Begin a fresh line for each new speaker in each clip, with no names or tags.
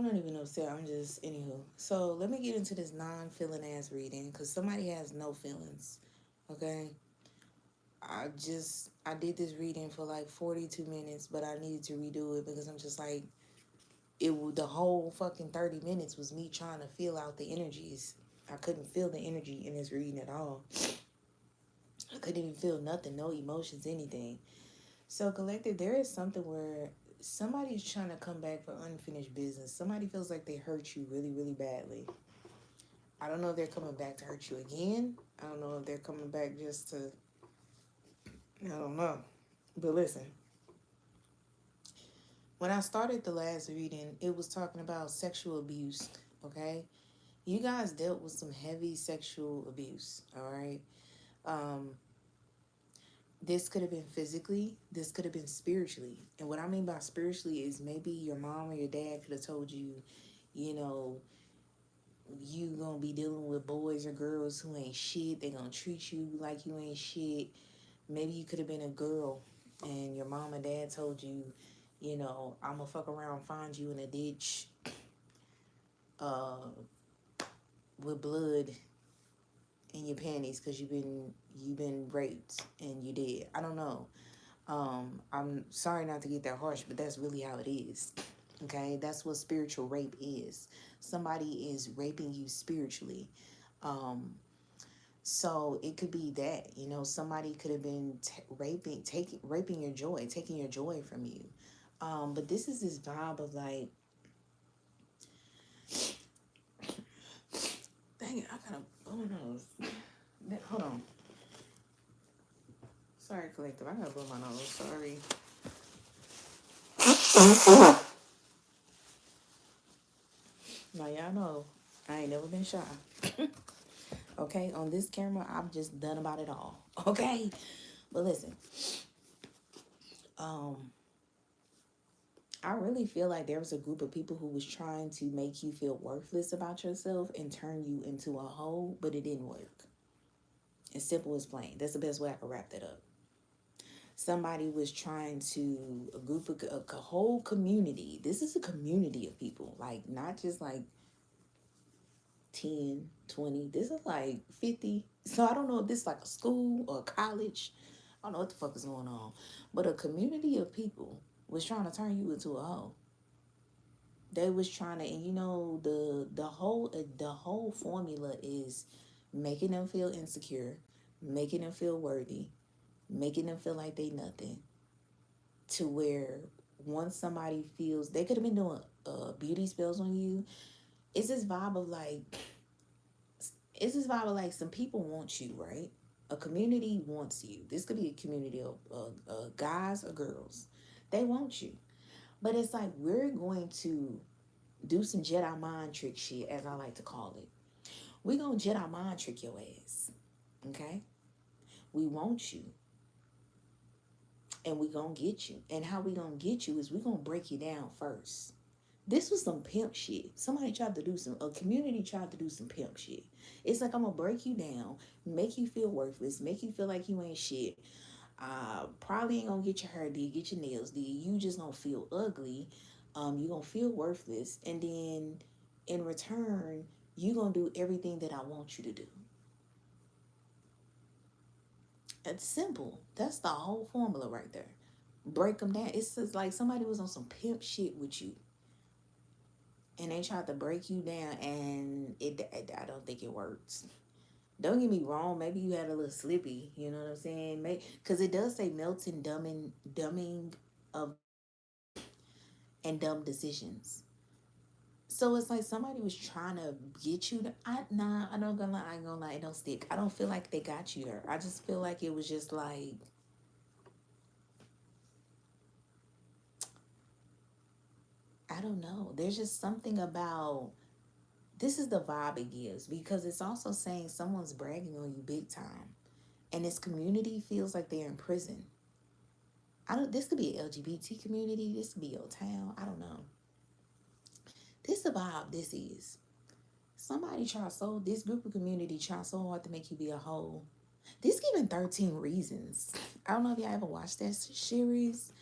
don't even know what to say. I'm just, anywho. So let me get into this non-feeling ass reading because somebody has no feelings. Okay. I did this reading for like 42 minutes, but I needed to redo it because I'm just like, the whole fucking 30 minutes was me trying to feel out the energies. I couldn't feel the energy in this reading at all. I couldn't even feel nothing, no emotions, anything. So, collective, there is something where somebody's trying to come back for unfinished business. Somebody feels like they hurt you really, really badly. I don't know if they're coming back to hurt you again. I don't know if they're coming back just to, I don't know. But listen, when I started the last reading, it was talking about sexual abuse, okay? You guys dealt with some heavy sexual abuse, all right? Um, this could have been physically, this could have been spiritually. And what I mean by spiritually is maybe your mom or your dad could have told you, you know, you gonna be dealing with boys or girls who ain't shit. They gonna treat you like you ain't shit. Maybe you could have been a girl and your mom and dad told you, I'm gonna fuck around, find you in a ditch, uh, with blood in your panties because you've been raped and you did. I don't know. I'm sorry not to get that harsh, but that's really how it is. Okay, that's what spiritual rape is. Somebody is raping you spiritually. Um, so it could be that, somebody could have been raping your joy, taking your joy from you. But this is this vibe of like, dang it, I got a blow my nose. Hold on. Sorry, collective. I gotta blow my nose. Sorry. Now y'all know I ain't never been shy. Okay, on this camera, I've just done about it all. Okay, but listen, um, I really feel like there was a group of people who was trying to make you feel worthless about yourself and turn you into a hoe, but it didn't work. As simple as plain. That's the best way I can wrap that up. Somebody was trying to a group of a whole community. This is a community of people, like not just like 10, 20. This is like 50. So I don't know if this is like a school or a college. I don't know what the fuck is going on. But a community of people was trying to turn you into a hoe. They was trying to, and the whole formula is making them feel insecure, making them feel worthy, making them feel like they nothing. To where once somebody feels they could have been doing beauty spells on you, it's this vibe of like some people want you, right? A community wants you. This could be a community of guys or girls. They want you. But it's like we're going to do some Jedi mind trick shit, as I like to call it. We're going to Jedi mind trick your ass. Okay? We want you. And we going to get you. And how we going to get you is we going to break you down first. This was some pimp shit. A community tried to do some pimp shit. It's like, I'm going to break you down, make you feel worthless, make you feel like you ain't shit. Probably ain't going to get your hair did, get your nails did. You just going to feel ugly. You going to feel worthless. And then in return, you going to do everything that I want you to do. It's simple. That's the whole formula right there. Break them down. It's just like somebody was on some pimp shit with you and they tried to break you down, and I don't think it works. Don't get me wrong, maybe you had a little slippy, you know what I'm saying? Because it does say melting, dumbing of and dumb decisions. So it's like somebody was trying to get you to, I don't gonna lie, I ain't gonna lie, it don't stick. I don't feel like they got you there. I just feel like it was just like, I don't know. There's just something about, this is the vibe it gives, because it's also saying someone's bragging on you big time. And this community feels like they're in prison. This could be an LGBT community, this could be your town, I don't know. This is a vibe, this is. This group of community try so hard to make you be a whole. This given 13 reasons. I don't know if y'all ever watched that series,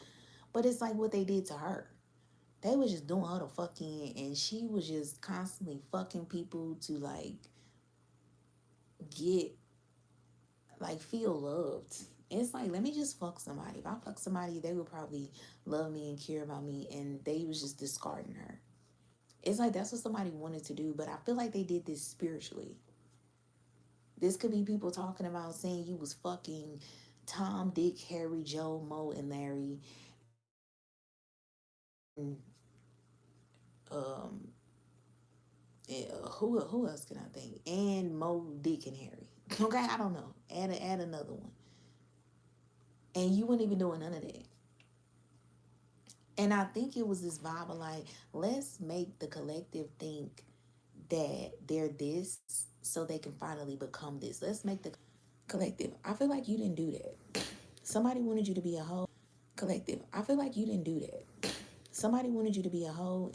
but it's like what they did to her. They was just doing her the fucking, and she was just constantly fucking people to like get like feel loved. It's like, let me just fuck somebody. If I fuck somebody, they would probably love me and care about me, and they was just discarding her. It's like that's what somebody wanted to do, but I feel like they did this spiritually. This could be people talking about saying you was fucking Tom, Dick, Harry, Joe, Mo, and Larry, and um, who else can I think? And Mo, Dick, and Harry. Okay, I don't know. Add another one, and you weren't even doing none of that. And I think it was this vibe of like, let's make the collective think that they're this so they can finally become this. Let's make the collective. I feel like you didn't do that. Somebody wanted you to be a hoe. Collective. I feel like you didn't do that. Somebody wanted you to be a hoe.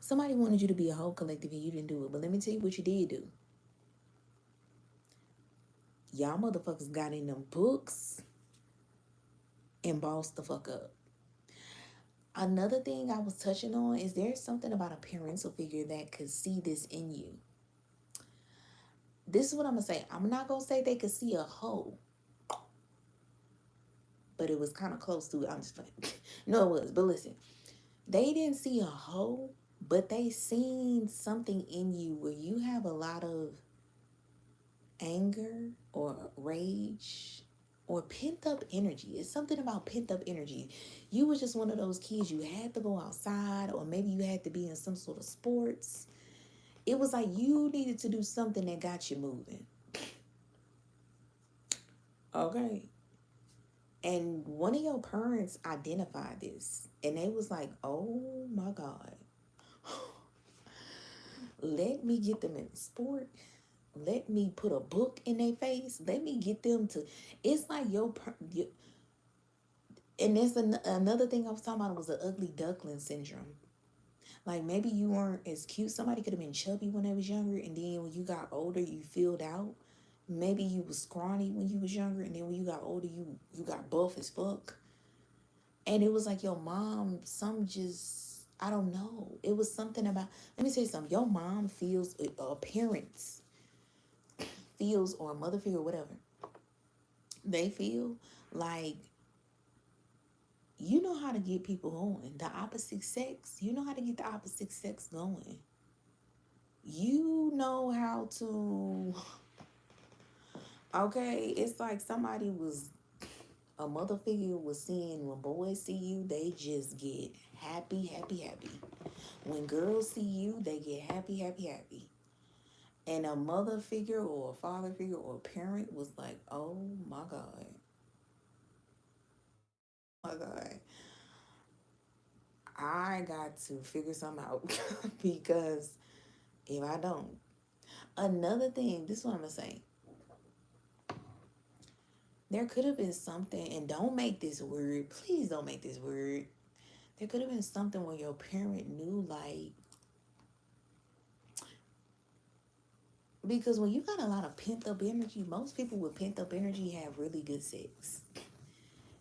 Somebody wanted you to be a whole collective and you didn't do it. But let me tell you what you did do. Y'all motherfuckers got in them books and bossed the fuck up. Another thing I was touching on is there's something about a parental figure that could see this in you. This is what I'm going to say. I'm not going to say they could see a hoe, but it was kind of close to it. I'm just playing. No, it was. But listen, they didn't see a hoe, but they seen something in you where you have a lot of anger or rage or pent up energy. It's something about pent up energy. You was just one of those kids, you had to go outside, or maybe you had to be in some sort of sports. It was like you needed to do something that got you moving. Okay. And one of your parents identified this, and they was like, oh my God, let me get them in the sport. Let me put a book in their face. Let me get them to. It's like and there's another thing I was talking about was the ugly duckling syndrome. Like maybe you weren't as cute. Somebody could have been chubby when they was younger, and then when you got older, you filled out. Maybe you was scrawny when you was younger, and then when you got older, you got buff as fuck. And it was like your mom, I don't know. It was something about. Let me tell you something. Your mom feels, parents feels, or a mother figure, or whatever. They feel like you know how to get people going. The opposite sex, you know how to get the opposite sex going. You know how to, okay, it's like a mother figure was seeing when boys see you, they just get happy, happy, happy. When girls see you, they get happy, happy, happy. And a mother figure or a father figure or a parent was like, oh my God. Oh my God. I got to figure something out because if I don't. Another thing, this is what I'm going to say. There could have been something, and don't make this word, please don't make this word. There could have been something where your parent knew, like, because when you got a lot of pent up energy, most people with pent up energy have really good sex.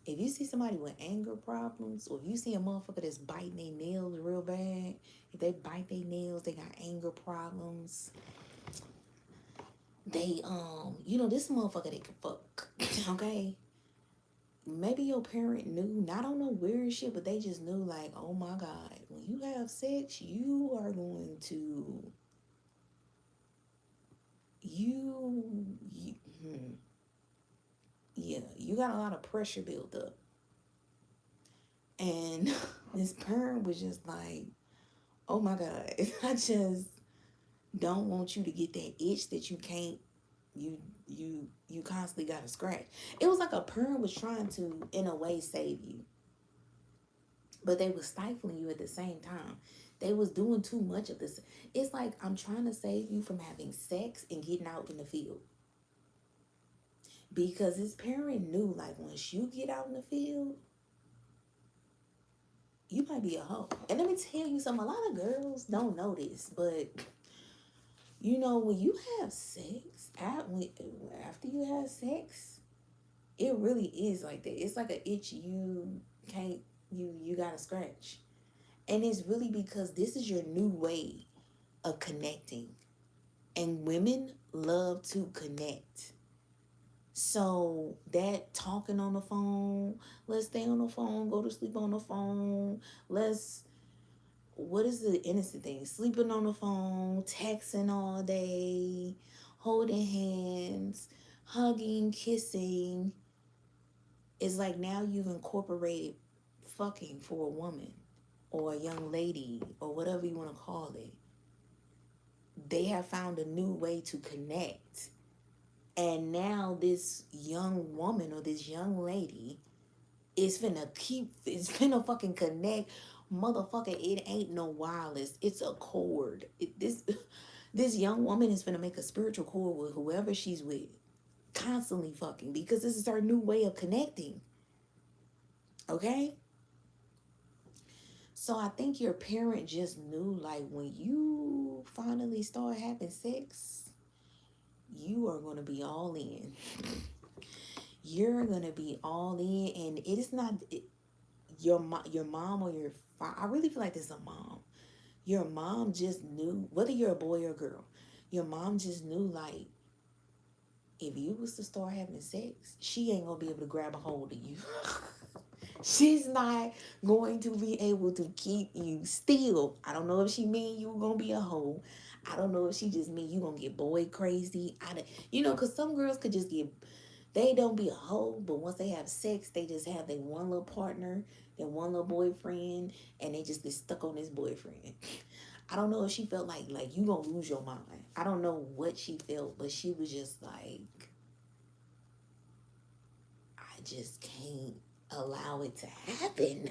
If you see somebody with anger problems, or if you see a motherfucker that's biting their nails real bad, if they bite their nails, they got anger problems. They, this motherfucker they can fuck. Okay? Maybe your parent knew, I don't know where and shit, but they just knew, like, oh my God, when you have sex, you are going to, yeah, you got a lot of pressure built up. And this parent was just like, oh my God, I just don't want you to get that itch that you can't, you constantly got to scratch. It was like a parent was trying to, in a way, save you. But they was stifling you at the same time. They was doing too much of this. It's like, I'm trying to save you from having sex and getting out in the field. Because his parent knew, like, once you get out in the field, you might be a hoe. And let me tell you something, a lot of girls don't know this, but when you have sex, after you have sex, it really is like that. It's like an itch you can't you got a scratch. And it's really because this is your new way of connecting. And women love to connect. So that talking on the phone, let's stay on the phone, go to sleep on the phone, let's, what is the innocent thing? Sleeping on the phone, texting all day, holding hands, hugging, kissing. It's like now you've incorporated fucking for a woman or a young lady or whatever you want to call it. They have found a new way to connect. And now this young woman or this young lady is finna fucking connect. Motherfucker, it ain't no wireless. It's a cord. This young woman is finna make a spiritual cord with whoever she's with. Constantly fucking, because this is her new way of connecting. Okay? So I think your parent just knew, like, when you finally start having sex, you are going to be all in. You're going to be all in. And it is not your mom or your father. I really feel like this is a mom. Your mom just knew, whether you're a boy or a girl, your mom just knew, like, if you was to start having sex, she ain't going to be able to grab a hold of you. She's not going to be able to keep you still. I don't know if she mean you gonna be a hoe. I don't know if she just mean you gonna get boy crazy. Because some girls could just get, they don't be a hoe, but once they have sex, they just have their one little partner, their one little boyfriend, and they just get stuck on this boyfriend. I don't know if she felt like you gonna lose your mind. I don't know what she felt, but she was just like, I just can't allow it to happen.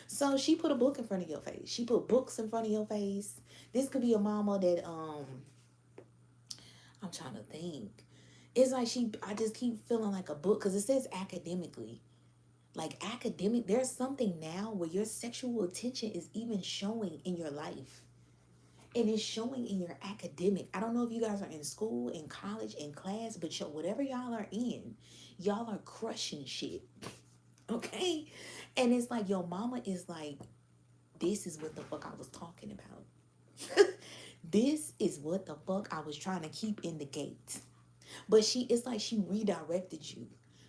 So she put a book in front of your face. She put books in front of your face. This could be a mama that I'm trying to think. It's like I just keep feeling like a book, because it says academically. Like academic, there's something now where your sexual attention is even showing in your life. And it's showing in your academic. I don't know if you guys are in school, in college, in class, but whatever y'all are in, y'all are crushing shit. Okay? And it's like your mama is like, this is what the fuck I was talking about. This is what the fuck I was trying to keep in the gate. But it's like she redirected you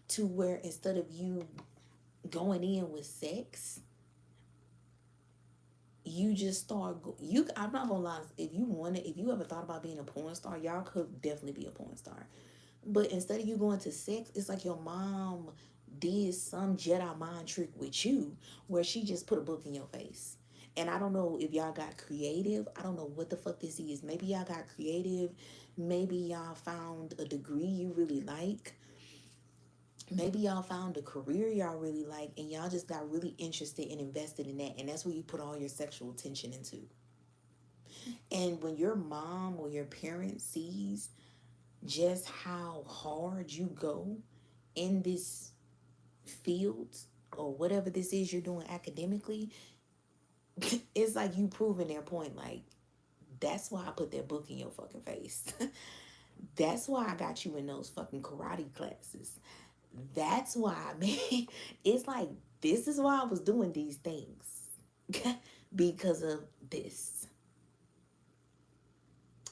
to where instead of you going in with sex, you just start I'm not gonna lie, if you ever thought about being a porn star, y'all could definitely be a porn star. But instead of you going to sex, it's like your mom did some Jedi mind trick with you where she just put a book in your face. And I don't know if y'all got creative. I don't know what the fuck this is. Maybe y'all got creative. Maybe y'all found a degree you really like. Maybe y'all found a career y'all really like, and y'all just got really interested and invested in that. And that's where you put all your sexual attention into. And when your mom or your parent sees just how hard you go in this field or whatever this is you're doing academically, it's like you proving their point. Like, that's why I put that book in your fucking face. That's why I got you in those fucking karate classes. That's why, man. It's like, this is why I was doing these things. Because of this.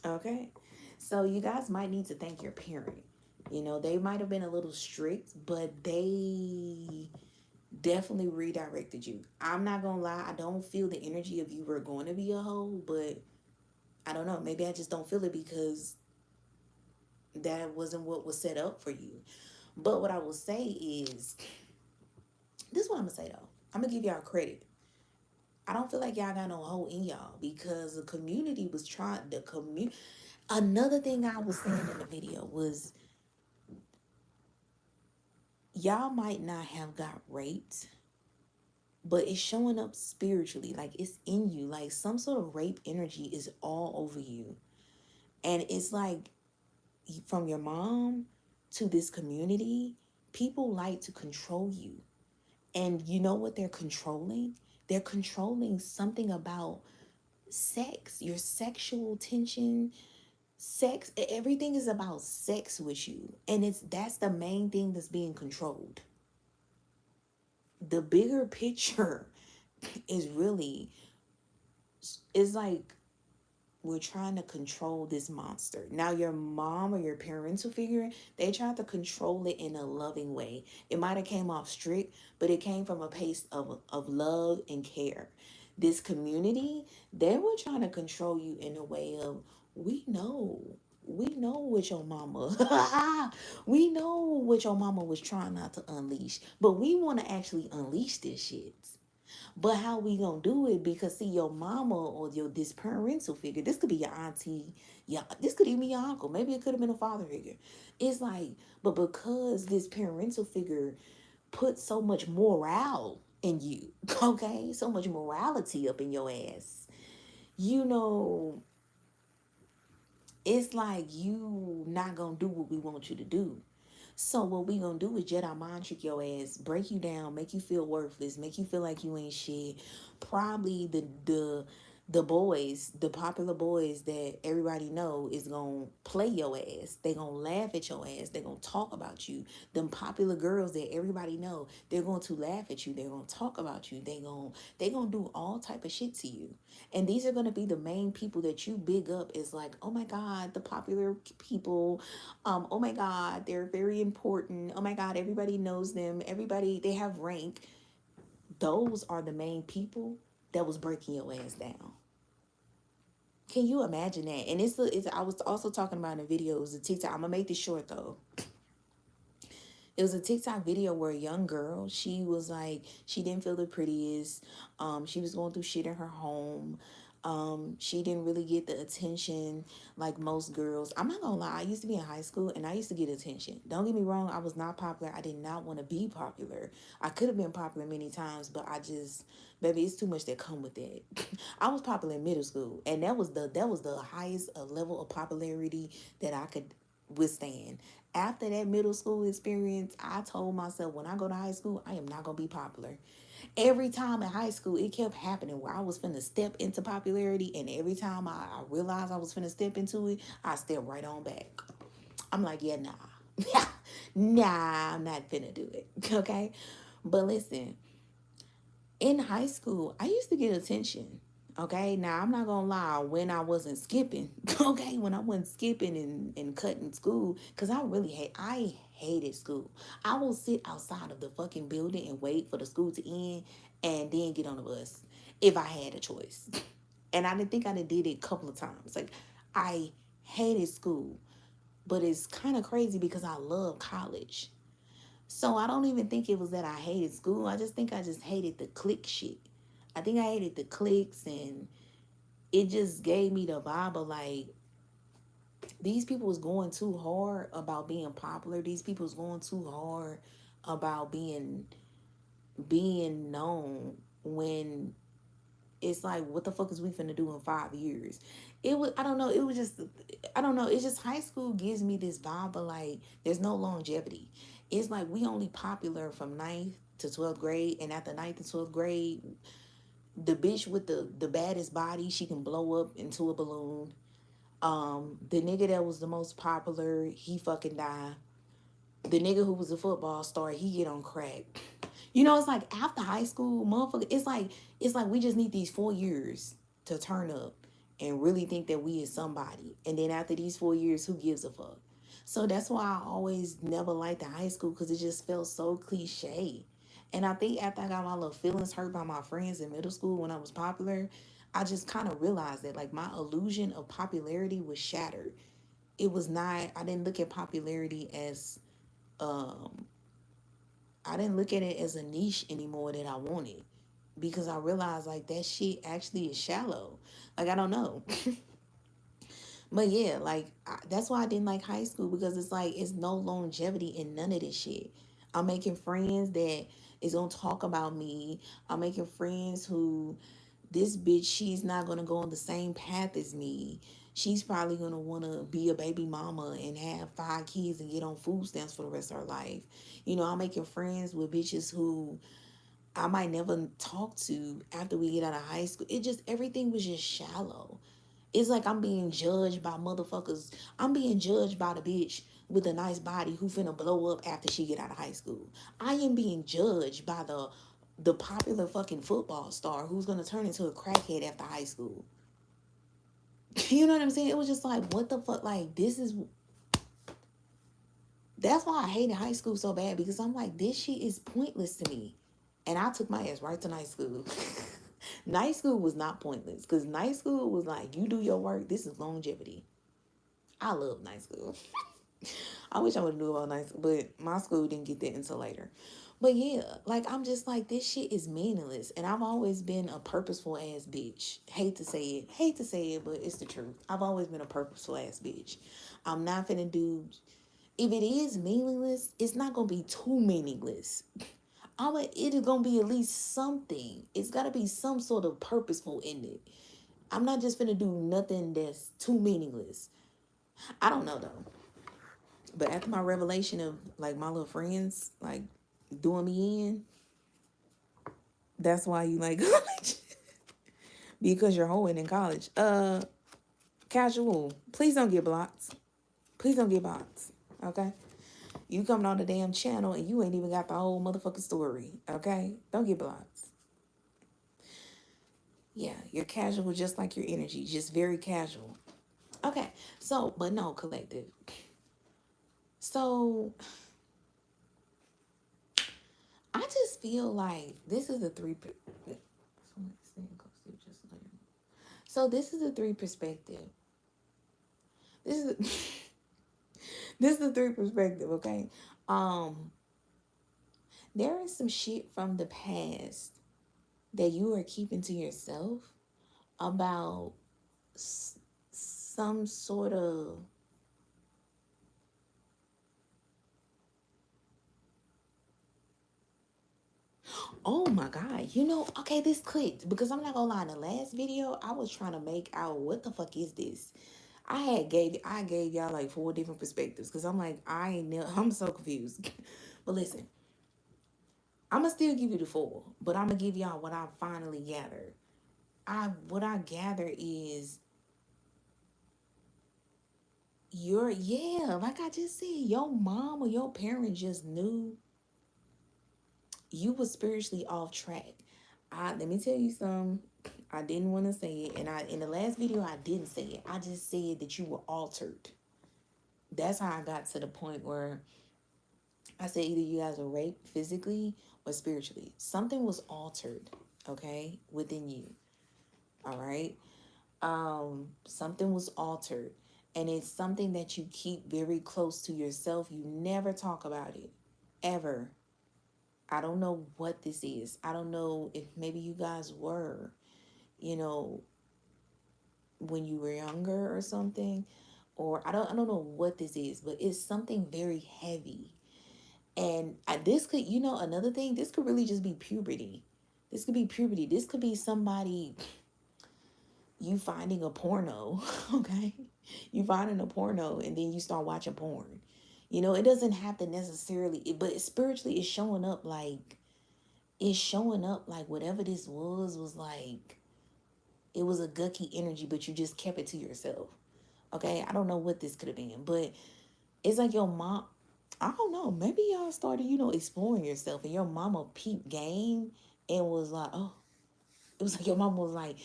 Okay? So you guys might need to thank your parent. They might have been a little strict, but they definitely redirected you. I'm not gonna lie, I don't feel the energy of you were going to be a hoe, but I don't know. Maybe I just don't feel it because that wasn't what was set up for you. But what I will say is, this is what I'm gonna say though. I'm gonna give y'all credit. I don't feel like y'all got no hoe in y'all, because the community was trying. Another thing I was saying in the video was, y'all might not have got raped, but it's showing up spiritually. Like, it's in you. Like, some sort of rape energy is all over you. And it's like, from your mom to this community, people like to control you. And you know what they're controlling? They're controlling something about sex, your sexual tension, sex. Everything is about sex with you. And that's the main thing that's being controlled. the bigger picture is really, it's like we're trying to control this monster. Now, your mom or your parental figure, they tried to control it in a loving way. It might have came off strict, but it came from a place of love and care. This community, they were trying to control you in a way of, we know. We know what your mama, we know what your mama was trying not to unleash, but we want to actually unleash this shit. But how we gonna do it? Because see, your mama or your this parental figure, this could be your auntie, yeah, this could even be your uncle. Maybe it could have been a father figure. It's like, but because this parental figure put so much morale in you, okay, so much morality up in your ass, you know, it's like you not gonna do what we want you to do. So what we gonna do is Jedi mind trick your ass, break you down, make you feel worthless, make you feel like you ain't shit. Probably the boys, the popular boys that everybody know is gonna play your ass. They gonna laugh at your ass. They gonna talk about you. Them popular girls that everybody know, they're going to laugh at you. They're gonna talk about you. They gonna do all type of shit to you. And these are gonna be the main people that you big up is like, oh my God, the popular people. Oh my God, they're very important. Oh my God, everybody knows them. Everybody, they have rank. Those are the main people that was breaking your ass down. Can you imagine that? And it's I was also talking about in a video. It was a TikTok. I'm gonna make this short though. It was a TikTok video where a young girl, she was like, she didn't feel the prettiest. She was going through shit in her home. She didn't really get the attention like most girls. I'm not gonna lie, I used to be in high school and I used to get attention. Don't get me wrong, I was not popular. I did not want to be popular. I could have been popular many times, but I just, baby, it's too much that come with that. I was popular in middle school, and that was the highest level of popularity that I could withstand. After that middle school experience, I told myself when I go to high school, I am not gonna be popular. Every time in high school, it kept happening where I was finna step into popularity, and every time I realized I was finna step into it, I stepped right on back. I'm like, yeah, nah. Nah, I'm not finna do it. Okay? But listen, in high school, I used to get attention. Okay, now I'm not gonna lie, when I wasn't skipping, okay, when I wasn't skipping and cutting school, because I hated school. I will sit outside of the fucking building and wait for the school to end and then get on the bus if I had a choice. And I didn't think I did it a couple of times. Like, I hated school, but it's kind of crazy because I love college. So I don't even think it was that I hated school. I just think I just hated the clique shit. I think I hated the cliques, and it just gave me the vibe of like, these people was going too hard about being popular. These people was going too hard about being known, when it's like, what the fuck is we finna do in 5 years? It was, I don't know, it was just, I don't know, it's just high school gives me this vibe of like, there's no longevity. It's like we only popular from ninth to 12th grade, and after ninth to 12th grade, the bitch with the baddest body, she can blow up into a balloon. The nigga that was the most popular, he fucking died. The nigga who was a football star, he get on crack. You know, it's like after high school, motherfucker, it's like we just need these 4 years to turn up and really think that we is somebody. And then after these 4 years, who gives a fuck? So that's why I always never liked the high school, because it just felt so cliche. And I think after I got my little feelings hurt by my friends in middle school when I was popular, I just kind of realized that like my illusion of popularity was shattered. It was not, I didn't look at popularity as um I didn't look at it as a niche anymore that I wanted, because I realized like that shit actually is shallow. Like, I don't know. But yeah, like that's why I didn't like high school, because it's like it's no longevity in none of this shit. I'm making friends that is gonna talk about me. I'm making friends who, this bitch, she's not gonna go on the same path as me. She's probably gonna wanna be a baby mama and have 5 kids and get on food stamps for the rest of her life. You know, I'm making friends with bitches who I might never talk to after we get out of high school. It just, everything was just shallow. It's like I'm being judged by motherfuckers. I'm being judged by the bitch with a nice body who finna blow up after she get out of high school. I am being judged by the the popular fucking football star who's gonna turn into a crackhead after high school. You know what I'm saying? It was just like, what the fuck? Like, that's why I hated high school so bad, because I'm like, this shit is pointless to me. And I took my ass right to night school. Night school was not pointless, because night school was like, you do your work, this is longevity. I love night school. I wish I would have knew about night school, but my school didn't get that until later. But yeah, like, I'm just like, this shit is meaningless. And I've always been a purposeful ass bitch. Hate to say it, but it's the truth. I've always been a purposeful ass bitch. I'm not finna do, if it is meaningless, it's not gonna be too meaningless. It is gonna be at least something. It's gotta be some sort of purposeful in it. I'm not just finna do nothing that's too meaningless. I don't know though. But after my revelation of like my little friends like doing me in, that's why you like college. Because you're hoeing in college. Casual. Please don't get blocked. Please don't get bots. Okay? You coming on the damn channel and you ain't even got the whole motherfucking story. Okay? Don't get blocked. Yeah, you're casual just like your energy. Just very casual. Okay. So, but no, collective. So, I just feel like this is the three. So this is the three perspective. This is this is the three perspective. Okay, there is some shit from the past that you are keeping to yourself about some sort of. Oh my God. You know, okay, this clicked because I'm not gonna lie, in the last video, I was trying to make out what the fuck is this. I gave y'all like 4 different perspectives because I'm like, I'm so confused. But listen, I'm gonna still give you the 4, but I'm gonna give y'all what I finally gathered. What I gather is like I just said, your mom or your parent just knew you was spiritually off track. Let me tell you something. I didn't want to say it, and in the last video I didn't say it. I just said that you were altered. That's how I got to the point where I said either you guys were raped physically or spiritually. Something was altered, okay, within you. All right. Something was altered, and it's something that you keep very close to yourself. You never talk about it, ever. I don't know what this is. I don't know if maybe you guys were, you know, when you were younger or something, or I don't know what this is, but it's something very heavy. And this could, another thing, this could really just be puberty. This could be puberty. This could be somebody, you finding a porno, okay? You finding a porno and then you start watching porn. It doesn't have to necessarily, but spiritually it's showing up like whatever this was like, it was a gucky energy, but you just kept it to yourself. Okay? I don't know what this could have been, but it's like your mom, I don't know, maybe y'all started, exploring yourself and your mama peeped game and was like, oh, it was like your mama was like,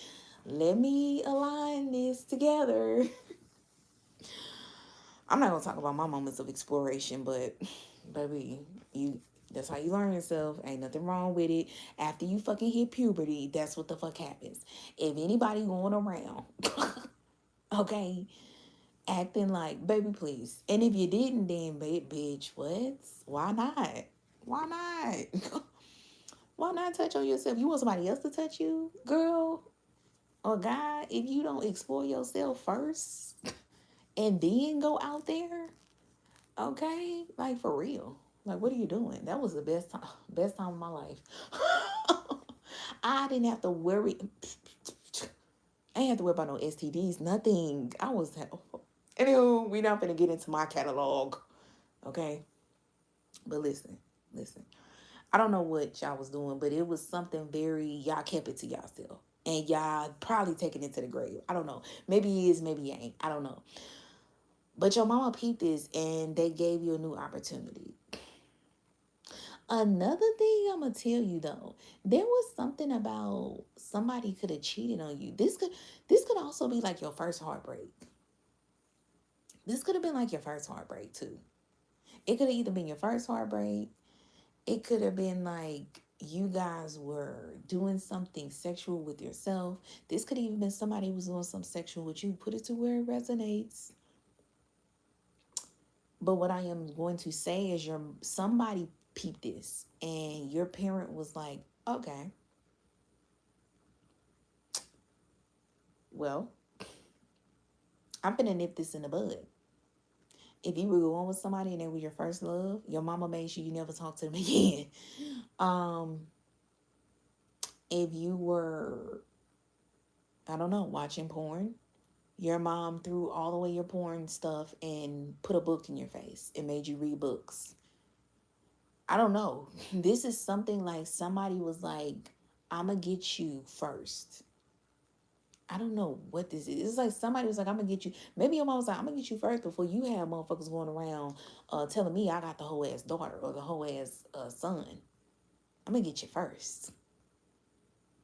let me align this together. I'm not gonna talk about my moments of exploration, but baby, that's how you learn yourself. Ain't nothing wrong with it. After you fucking hit puberty, that's what the fuck happens. If anybody going around, okay, acting like, baby, please. And if you didn't, then bitch, what? Why not? Why not? Why not touch on yourself? You want somebody else to touch you, girl or guy? If you don't explore yourself first and then go out there, okay, like for real. Like, what are you doing? That was the best time of my life. I didn't have to worry. I ain't have to worry about no STDs, nothing. Anywho, we not gonna get into my catalog, okay? But listen. I don't know what y'all was doing, but it was something y'all kept it to y'allself. And y'all probably taking it to the grave. I don't know. Maybe it is, maybe it ain't. I don't know. But your mama peeped this and they gave you a new opportunity. Another thing I'm gonna tell you though, there was something about somebody could have cheated on you. This could also be like your first heartbreak. This could have been like your first heartbreak too. It could have either been your first heartbreak. It could have been like you guys were doing something sexual with yourself. This could have even been somebody who was doing something sexual with you. Put it to where it resonates. But what I am going to say is somebody peeped this and your parent was like, okay, well, I'm gonna nip this in the bud. If you were going with somebody and they were your first love, your mama made sure you never talk to them again. Um, if you were, I don't know, watching porn, your mom threw all away your porn stuff and put a book in your face and made you read books. I don't know. This is something like somebody was like, I'm gonna get you first. I don't know what this is. It's like somebody was like, I'm gonna get you. Maybe your mom was like, I'm gonna get you first before you have motherfuckers going around telling me I got the whole ass daughter or the whole ass son. I'm gonna get you first.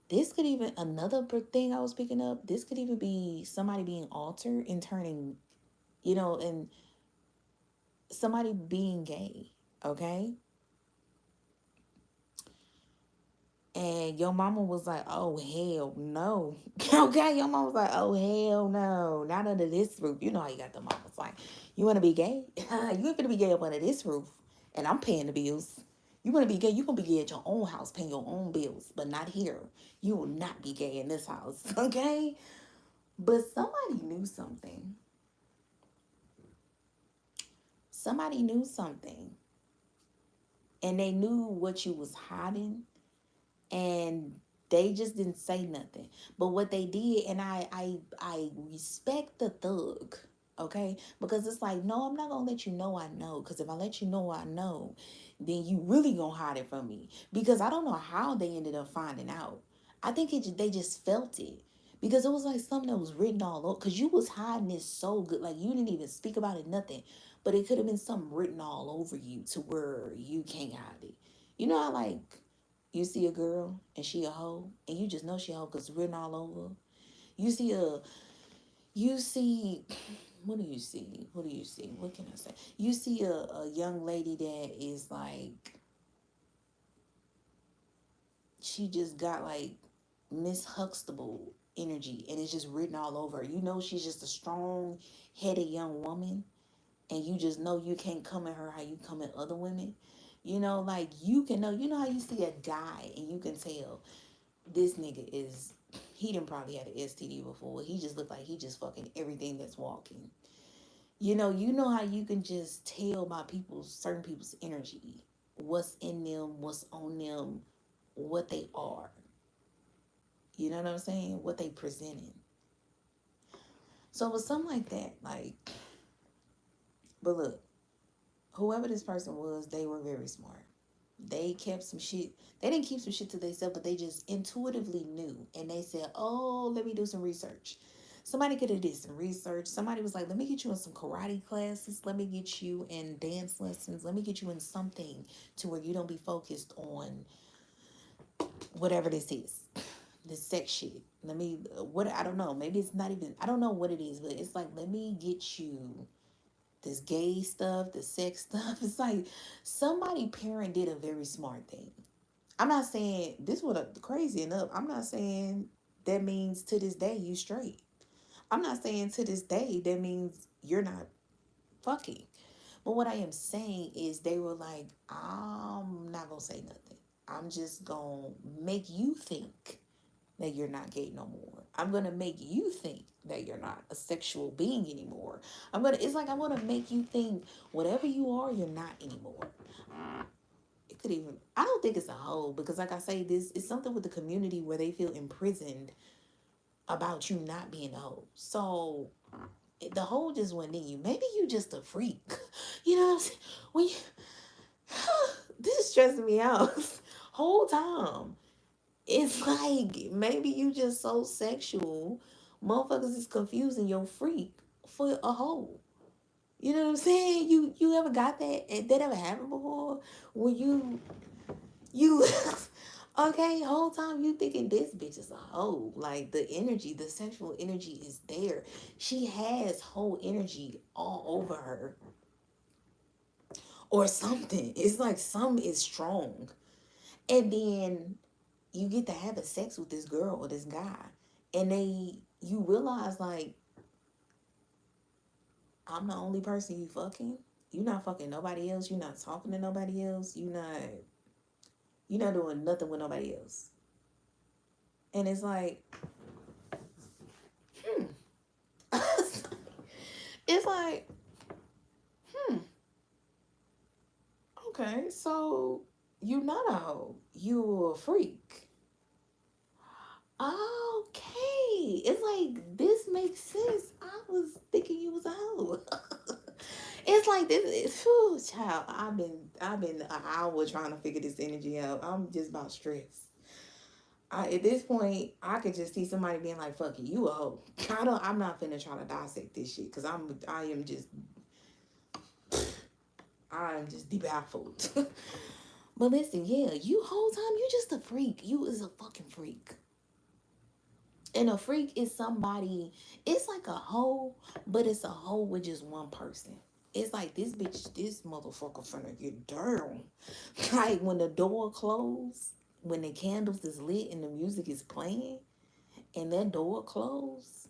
This could even, another thing I was picking up, this could even be somebody being altered and turning, and somebody being gay, okay? And your mama was like, oh, hell no. Okay, your mama was like, oh, hell no. Not under this roof. You know how you got the mamas like, you want to be gay? You ain't going to be gay up under this roof. And I'm paying the bills. You want to be gay? You going to be gay at your own house, paying your own bills, but not here. You will not be gay in this house, okay? But somebody knew something. Somebody knew something. And they knew what you was hiding. And they just didn't say nothing. But what they did, and I respect the thug, okay? Because it's like, no, I'm not gonna let you know I know. Because if I let you know I know, then you really gonna hide it from me. Because I don't know how they ended up finding out. I think they just felt it. Because it was like something that was written all over. Because you was hiding it so good. Like you didn't even speak about it, nothing. But it could have been something written all over you to where you can't hide it. You know how like you see a girl and she a hoe, and you just know she a hoe because it's written all over. You see you see, what do you see? What do you see? What can I say? You see a young lady that is like, she just got like Miss Huxtable energy, and it's just written all over her. You know she's just a strong headed young woman, and you just know you can't come at her how you come at other women. Like you can know, how you see a guy and you can tell this nigga is, he done probably had an STD before. He just looked like he just fucking everything that's walking. You know how you can just tell by certain people's energy, what's in them, what's on them, what they are. You know what I'm saying? What they presenting. So it was something like that. Like, but look, whoever this person was, they were very smart. They kept some shit. They didn't keep some shit to themselves, but they just intuitively knew. And they said, oh, let me do some research. Somebody could have did some research. Somebody was like, let me get you in some karate classes. Let me get you in dance lessons. Let me get you in something to where you don't be focused on whatever this is. This sex shit. I don't know. Maybe it's not even, I don't know what it is, but it's like, let me get you this gay stuff, the sex stuff. It's like somebody parent did a very smart thing. I'm not saying this would crazy enough. I'm not saying that means to this day you straight. I'm not saying to this day that means you're not fucking. But what I am saying is they were like, I'm not gonna say nothing. I'm just gonna make you think that you're not gay no more. I'm gonna make you think that you're not a sexual being anymore. It's like I'm gonna make you think whatever you are, you're not anymore. It could even, I don't think it's a whole, because like I say, this is something with the community where they feel imprisoned about you not being a hoe. So the whole just went in you. Maybe you just a freak. You know what I'm saying? When you, this is stressing me out whole time. It's like maybe you just so sexual, motherfuckers is confusing your freak for a hoe. You know what I'm saying? You ever got that? That ever happened before? Where you You okay, whole time you thinking this bitch is a hoe. Like the energy, the sexual energy is there. She has whole energy all over her. Or something. It's like some is strong. And then you get to having sex with this girl or this guy. And you realize like I'm the only person you fucking. You're not fucking nobody else. You're not talking to nobody else. You're not doing nothing with nobody else. And it's like, hmm. It's like, hmm, okay, so you not a hoe. You a freak. Okay. It's like this makes sense. I was thinking you was a hoe. It's like this is whew, child. I've been an hour trying to figure this energy out. I'm just about stressed. At this point, I could just see somebody being like, "Fuck it, you a hoe." I'm not finna try to dissect this shit because I am just baffled. But listen, yeah, you whole time you just a freak. You is a fucking freak. And a freak is somebody. It's like a hoe, but it's a hoe with just one person. It's like this bitch, this motherfucker finna get down. Like when the door closed, when the candles is lit and the music is playing, and that door closed,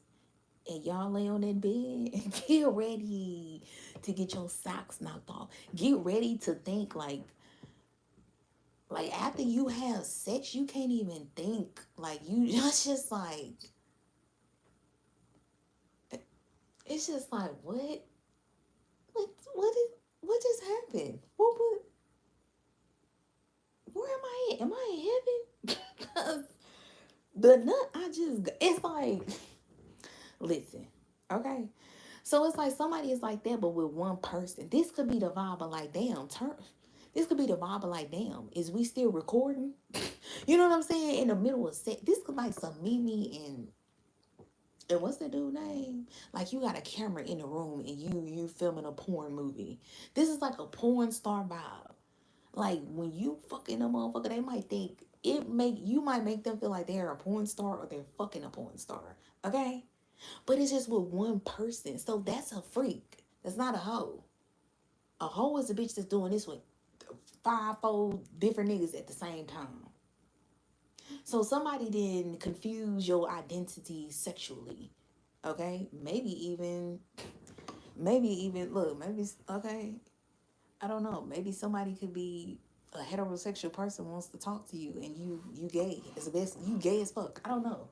and y'all lay on that bed and get ready to get your socks knocked off. Get ready to think like after you have sex, you can't even think. Like you just like it's just like what is what just happened? What where am I at? Am I in heaven? Because the nut I just got, it's like listen, okay. So it's like somebody is like that, but with one person. This could be the vibe of like, damn, turn. This could be the vibe of like, damn, is we still recording? You know what I'm saying? In the middle of set, this could like some Mimi and what's that dude name? Like you got a camera in the room and you filming a porn movie. This is like a porn star vibe. Like when you fucking a motherfucker, they might think you might make them feel like they're a porn star or they're fucking a porn star. Okay? But it's just with one person. So that's a freak. That's not a hoe. A hoe is a bitch that's doing this with five-fold different niggas at the same time. So somebody didn't confuse your identity sexually. Okay? Maybe even look, maybe okay. I don't know. Maybe somebody could be a heterosexual person wants to talk to you and you gay. It's the best you gay as fuck. I don't know.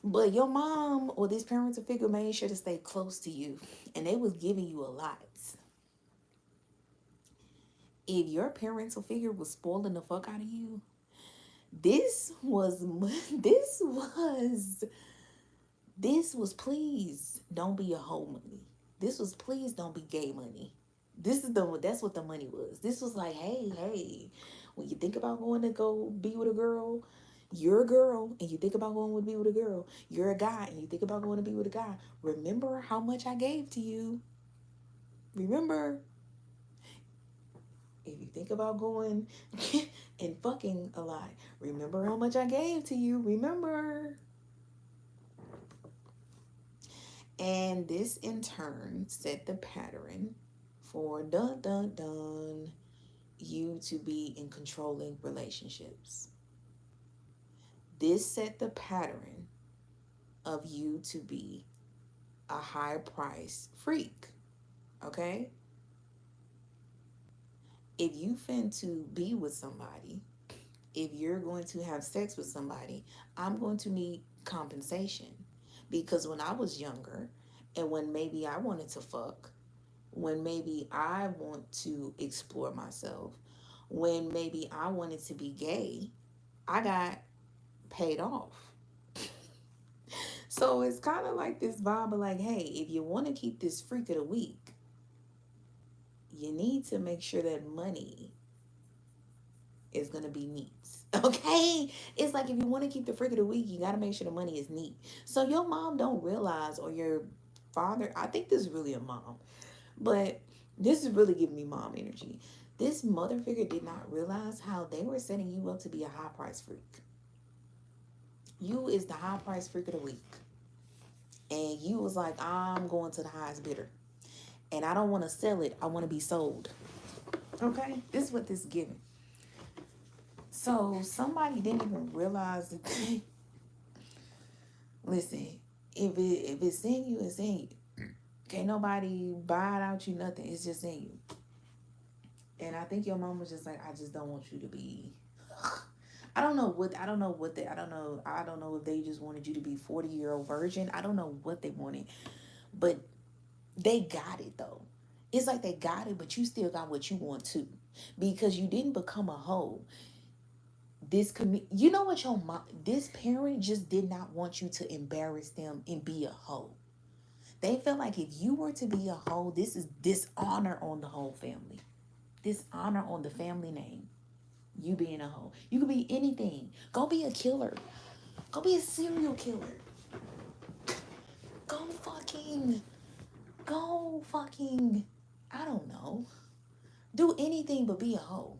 But your mom or this parental figure made sure to stay close to you. And they was giving you a lot. If your parental figure was spoiling the fuck out of you, this was this was this was please don't be a hoe money. This was please don't be gay money. That's what the money was. This was like, hey, when you think about going to go be with a girl, you're a girl and you think about going to be with a girl. You're a guy and you think about going to be with a guy. Remember how much I gave to you. Remember, if you think about going and fucking a lot, remember how much I gave to you. Remember. And this in turn set the pattern for you to be in controlling relationships. This set the pattern of you to be a high price freak. Okay? If you fin to be with somebody, if you're going to have sex with somebody, I'm going to need compensation. Because when I was younger, and when maybe I wanted to fuck, when maybe I want to explore myself, when maybe I wanted to be gay, I got paid off. So it's kind of like this vibe of like, hey, if you want to keep this freak of the week, you need to make sure that money is going to be neat. Okay? It's like if you want to keep the freak of the week, you got to make sure the money is neat. So your mom don't realize, or your father, I think this is really a mom, but this is really giving me mom energy. This mother figure did not realize how they were setting you up to be a high price freak. You is the high price freak of the week. And you was like, I'm going to the highest bidder. And I don't want to sell it. I want to be sold. Okay? This is what this is giving. So somebody didn't even realize that they, listen, if it's in you, it's in you. Can't nobody buy it out you nothing. It's just in you. And I think your mom was just like, I just don't want you to be. I don't know if they just wanted you to be 40-year-old virgin. I don't know what they wanted. But they got it though. It's like they got it, but you still got what you want too. Because you didn't become a hoe. You know what your mom, this parent just did not want you to embarrass them and be a hoe. They felt like if you were to be a hoe, this is dishonor on the whole family. Dishonor on the family name. You being a hoe. You could be anything. Go be a killer. Go be a serial killer. Go fucking, I don't know. Do anything but be a hoe.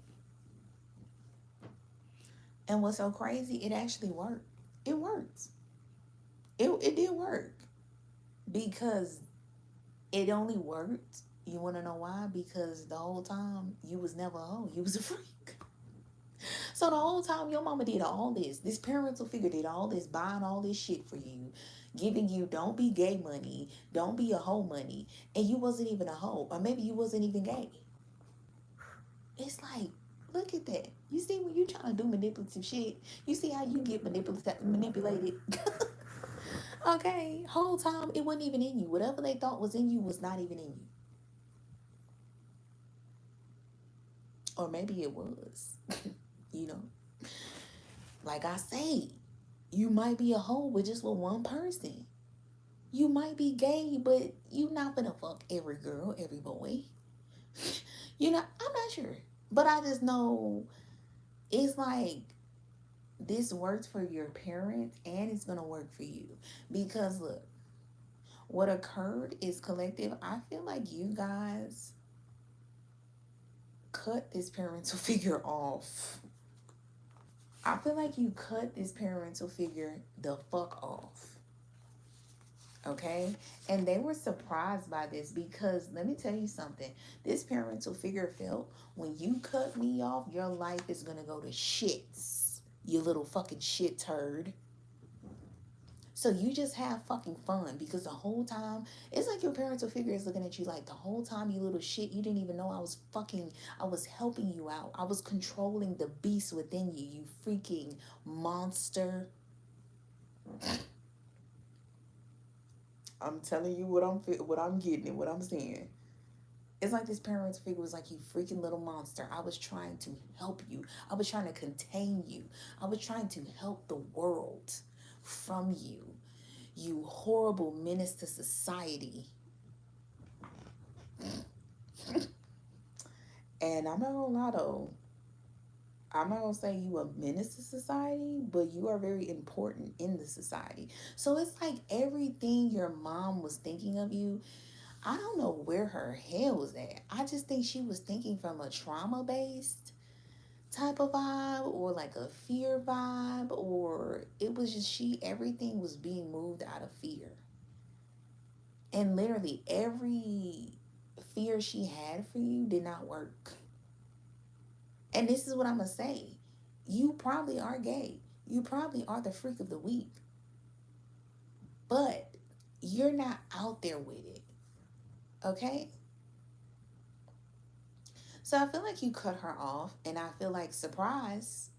And what's so crazy, it actually worked. It works. It did work. Because it only worked. You want to know why? Because the whole time, you was never a hoe. You was a freak. So the whole time your mama did all this parental figure did all this, buying all this shit for you, giving you don't be gay money, don't be a hoe money, and you wasn't even a hoe, or maybe you wasn't even gay. It's like, look at that. You see when you trying to do manipulative shit, you see how you get manipulated. Okay, whole time it wasn't even in you. Whatever they thought was in you was not even in you. Or maybe it was. You know, like I say, you might be a hoe with just with one person. You might be gay, but you not gonna fuck every girl, every boy. You know, I'm not sure. But I just know it's like this works for your parents and it's gonna work for you. Because look, what occurred is collective. I feel like you guys cut this parental figure off. I feel like you cut this parental figure the fuck off. Okay? And they were surprised by this because let me tell you something. This parental figure felt when you cut me off, your life is gonna go to shits. You little fucking shit turd. So you just have fucking fun because the whole time, it's like your parental figure is looking at you like the whole time, you little shit, you didn't even know I was helping you out. I was controlling the beast within you, you freaking monster. I'm telling you what I'm getting and what I'm seeing. It's like this parental figure was like, you freaking little monster. I was trying to help you. I was trying to contain you. I was trying to help the world from you. You horrible menace to society. And I'm not gonna lie though. I'm not gonna say you a menace to society, but you are very important in the society. So it's like everything your mom was thinking of you, I don't know where her head was at. I just think she was thinking from a trauma-based type of vibe or like a fear vibe, or it was just everything was being moved out of fear. And literally every fear she had for you did not work. And this is what I'm going to say. You probably are gay. You probably are the freak of the week. But you're not out there with it. Okay? So I feel like you cut her off. And I feel like, surprise,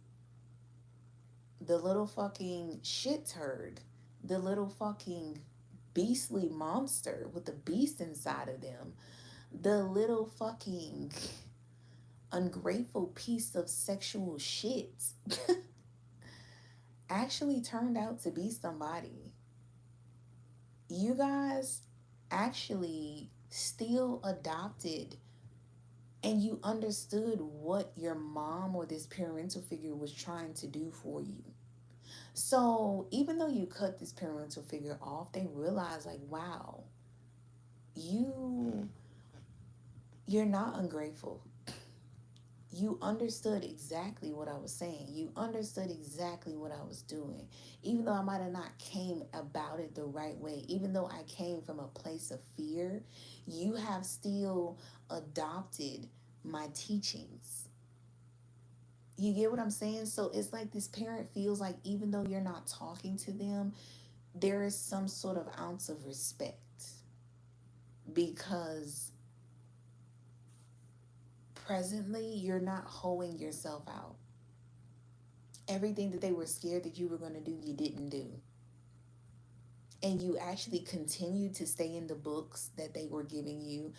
the little fucking shit turd, the little fucking beastly monster with the beast inside of them, the little fucking ungrateful piece of sexual shit actually turned out to be somebody. You guys actually still adopted and you understood what your mom or this parental figure was trying to do for you. So even though you cut this parental figure off, they realized like, wow, you're not ungrateful. you understood exactly what I was saying. You understood exactly what I was doing. Even though I might have not came about it the right way, even though I came from a place of fear, you have still adopted my teachings. You get what I'm saying? So it's like this parent feels like even though you're not talking to them, there is some sort of ounce of respect because presently you're not hoeing yourself out. Everything that they were scared that you were going to do, you didn't do. And you actually continued to stay in the books that they were giving you.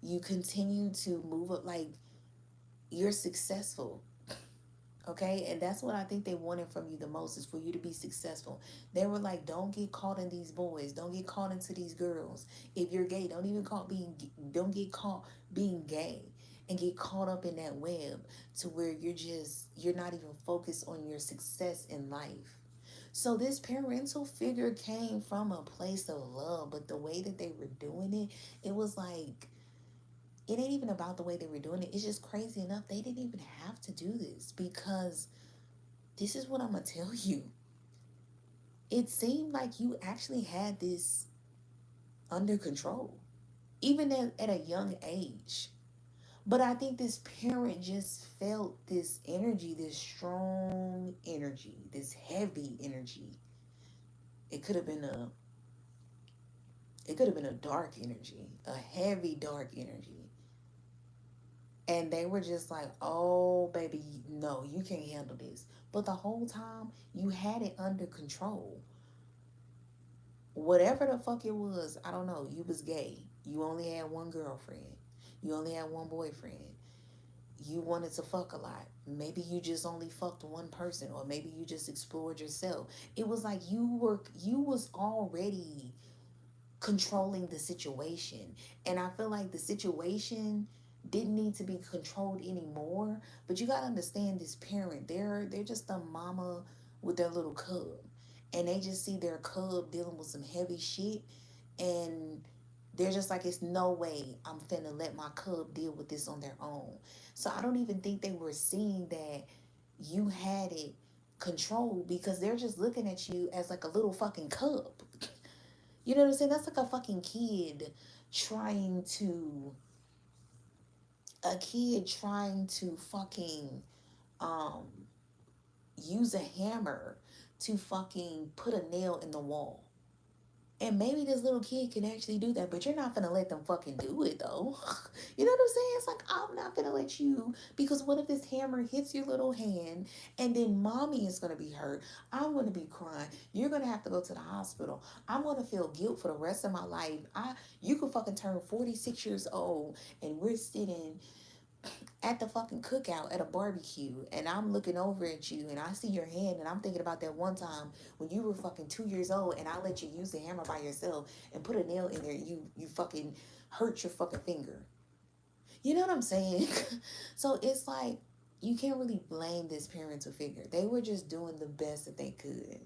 You continue to move up, like you're successful. Okay, and that's what I think they wanted from you the most, is for you to be successful. They were like, don't get caught in these boys, don't get caught into these girls. If you're gay, don't get caught being gay and get caught up in that web to where you're not even focused on your success in life. So this parental figure came from a place of love, but the way that they were doing it, it was like, it ain't even about the way they were doing it. It's just crazy enough. They didn't even have to do this, because this is what I'm going to tell you. It seemed like you actually had this under control, even at a young age. But I think this parent just felt this energy, this strong energy, this heavy energy. It could have been a dark energy, a heavy dark energy. And they were just like, oh, baby, no, you can't handle this. But the whole time, you had it under control. Whatever the fuck it was, I don't know. You was gay. You only had one girlfriend. You only had one boyfriend. You wanted to fuck a lot. Maybe you just only fucked one person, or maybe you just explored yourself. It was like you was already controlling the situation. And I feel like the situation didn't need to be controlled anymore. But you gotta understand, this parent, they're just a mama with their little cub. And they just see their cub dealing with some heavy shit, and they're just like, it's no way I'm finna let my cub deal with this on their own. So I don't even think they were seeing that you had it controlled, because they're just looking at you as like a little fucking cub. You know what I'm saying? That's like a fucking trying to trying to fucking um use a hammer to fucking put a nail in the wall. And maybe this little kid can actually do that, but you're not gonna let them fucking do it though. You know what I'm saying? It's like, I'm not gonna let you, because what if this hammer hits your little hand and then mommy is gonna be hurt? I'm gonna be crying. You're gonna have to go to the hospital. I'm gonna feel guilt for the rest of my life. You could fucking turn 46 years old and we're sitting at the fucking cookout at a barbecue, and I'm looking over at you and I see your hand, and I'm thinking about that one time when you were fucking 2 years old and I let you use the hammer by yourself and put a nail in there, and you fucking hurt your fucking finger. You know what I'm saying? So it's like, you can't really blame this parental figure. They were just doing the best that they could.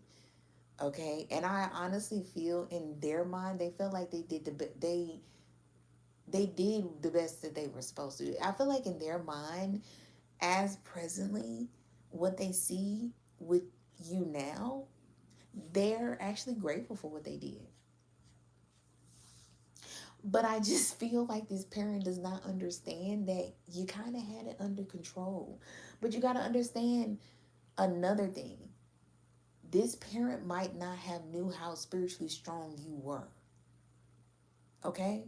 Okay? And I honestly feel in their mind, they felt like they did the best that they were supposed to do. I feel like in their mind, as presently, what they see with you now, they're actually grateful for what they did. But I just feel like this parent does not understand that you kind of had it under control. But you got to understand another thing. This parent might not have knew how spiritually strong you were. Okay?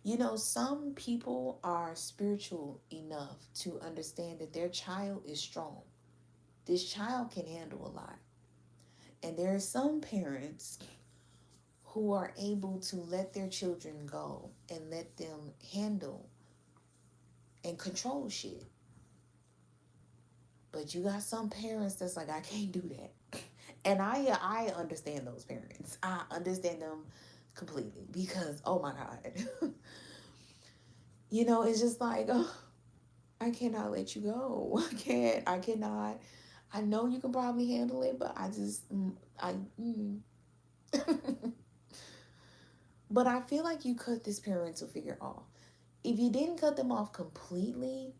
You know, some people are spiritual enough to understand that their child is strong. This child can handle a lot. And there are some parents who are able to let their children go and let them handle and control shit. But you got some parents that's like, I can't do that. And I understand those parents. I understand them completely, because oh my God. You know, it's just like, oh, I cannot let you go. I cannot. I know you can probably handle it, but I just, I, mm. But I feel like you cut this parental figure off. If you didn't cut them off completely,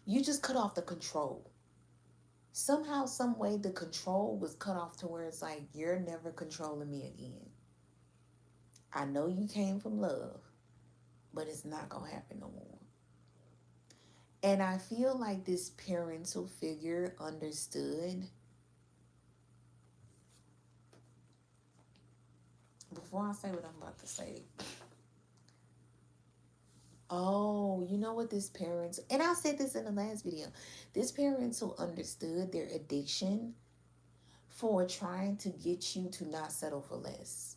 You just cut off the control. Somehow, some way, the control was cut off to where it's like, you're never controlling me again. I know you came from love, but it's not going to happen no more. And I feel like this parental figure understood. Before I say what I'm about to say, oh, you know what this parents, and I said this in the last video, this parents who understood their addiction for trying to get you to not settle for less.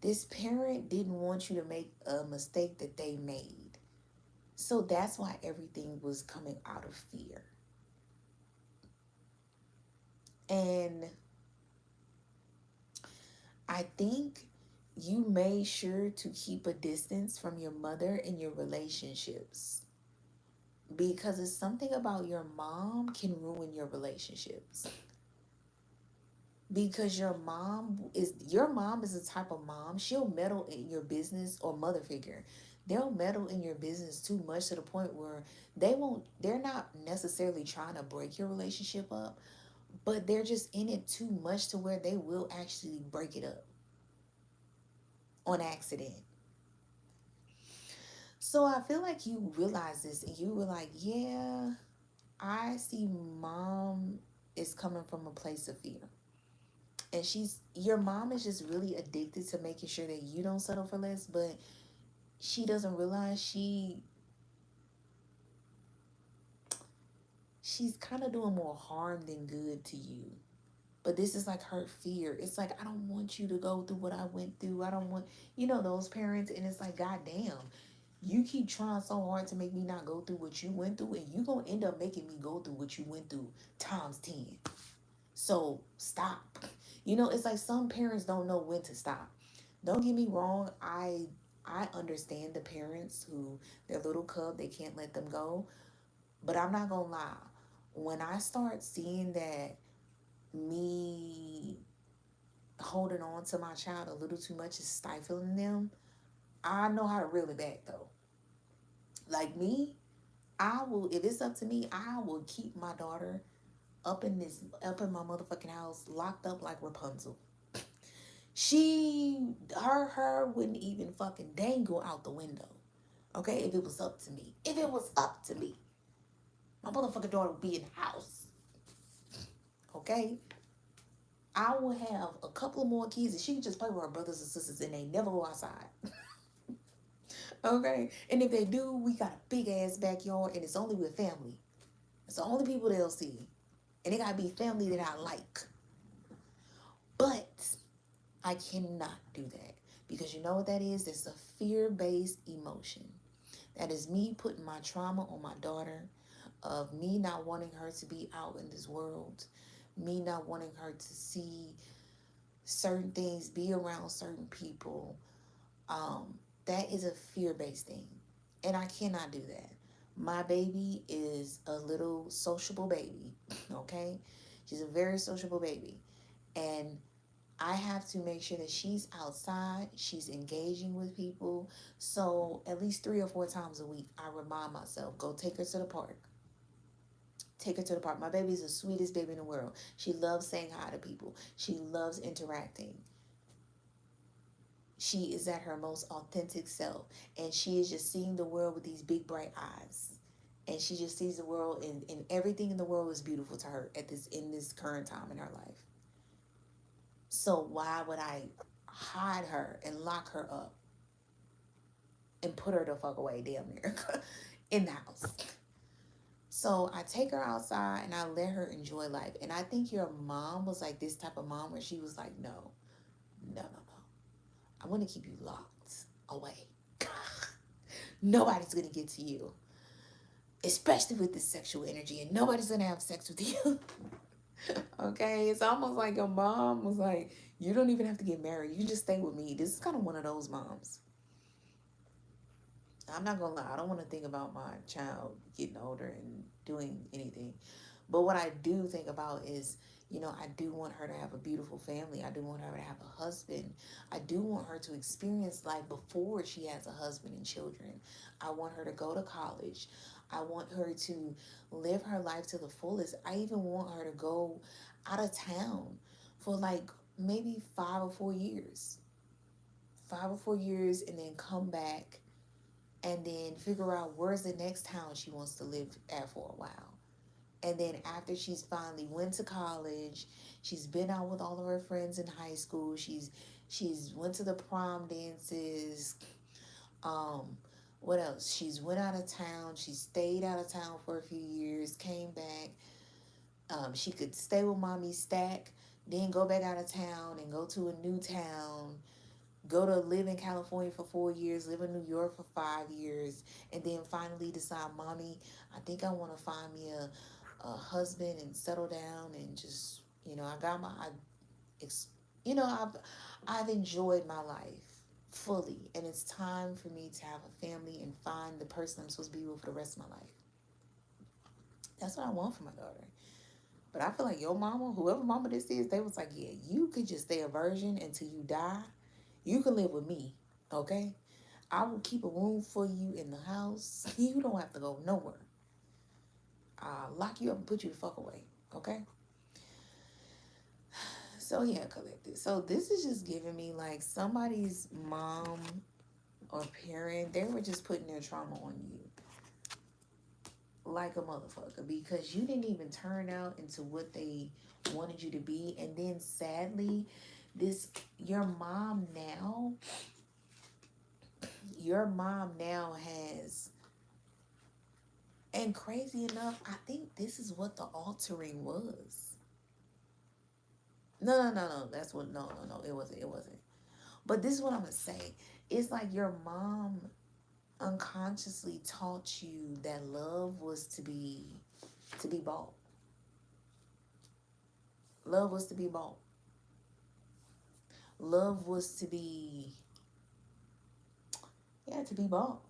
This parent didn't want you to make a mistake that they made. So that's why everything was coming out of fear. And I think you made sure to keep a distance from your mother in your relationships, because it's something about your mom can ruin your relationships. Because your mom is the type of mom, she'll meddle in your business, or mother figure. They'll meddle in your business too much to the point where they're not necessarily trying to break your relationship up, but they're just in it too much to where they will actually break it up on accident. So I feel like you realize this and you were like, yeah, I see mom is coming from a place of fear. And your mom is just really addicted to making sure that you don't settle for less, but she doesn't realize she's kind of doing more harm than good to you. But this is like her fear. It's like, I don't want you to go through what I went through. I don't want, those parents. And it's like, God damn, you keep trying so hard to make me not go through what you went through, and you going to end up making me go through what you went through times 10. So stop. It's like some parents don't know when to stop. Don't get me wrong. I understand the parents who their little cub, they can't let them go. But I'm not going to lie. When I start seeing that me holding on to my child a little too much is stifling them, I know how to reel it back though. Like me, if it's up to me, I will keep my daughter up in my motherfucking house, locked up like Rapunzel. Her wouldn't even fucking dangle out the window. Okay, if it was up to me. If it was up to me, my motherfucking daughter would be in the house. Okay? I will have a couple of more kids and she can just play with her brothers and sisters and they never go outside. Okay? And if they do, we got a big ass backyard and it's only with family. It's the only people they'll see. And it gotta be family that I like. But I cannot do that. Because you know what that is? It's a fear-based emotion. That is me putting my trauma on my daughter, of me not wanting her to be out in this world, me not wanting her to see certain things, be around certain people. That is a fear-based thing. And I cannot do that. My baby is a little sociable baby, okay? She's a very sociable baby. And I have to make sure that she's outside, she's engaging with people. So at least 3 or 4 times a week, I remind myself, go take her to the park. Take her to the park. My baby is the sweetest baby in the world. She loves saying hi to people. She loves interacting. She is at her most authentic self. And she is just seeing the world with these big, bright eyes. And she just sees the world, and everything in the world is beautiful to her in this current time in her life. So why would I hide her and lock her up and put her the fuck away damn near in the house? So I take her outside and I let her enjoy life. And I think your mom was like this type of mom where she was like, no. I'm going to keep you locked away. Nobody's going to get to you. Especially with this sexual energy. And nobody's going to have sex with you. Okay? It's almost like your mom was like, you don't even have to get married. You can just stay with me. This is kind of one of those moms. I'm not going to lie. I don't want to think about my child getting older and doing anything. But what I do think about is, I do want her to have a beautiful family. I do want her to have a husband. I do want her to experience life before she has a husband and children. I want her to go to college. I want her to live her life to the fullest. I even want her to go out of town for like maybe 5 or 4 years. 5 or 4 years, and then come back and then figure out where's the next town she wants to live at for a while. And then after she's finally went to college, she's been out with all of her friends in high school. She's went to the prom dances. Um, what else? She's went out of town. She stayed out of town for a few years, came back. She could stay with mommy stack, then go back out of town and go to a new town, go to live in California for 4 years, live in New York for 5 years, and then finally decide, mommy, I think I want to find me a husband and settle down and just, I got my, you know, I've enjoyed my life fully, and it's time for me to have a family and find the person I'm supposed to be with for the rest of my life. That's what I want for my daughter. But I feel like your mama, whoever mama this is, they was like, yeah, you could just stay a virgin until you die. You can live with me, okay? I will keep a room for you in the house. You don't have to go nowhere. I'll lock you up and put you the fuck away, okay? So yeah, collective. So this is just giving me like somebody's mom or parent, they were just putting their trauma on you like a motherfucker because you didn't even turn out into what they wanted you to be. And then sadly, this your mom now has, and crazy enough, I think this is what the altering was. No. That's what, no. It wasn't. But this is what I'm gonna say. It's like your mom unconsciously taught you that love was to be bought. Love was to be bought. Love was to be, yeah, to be bought.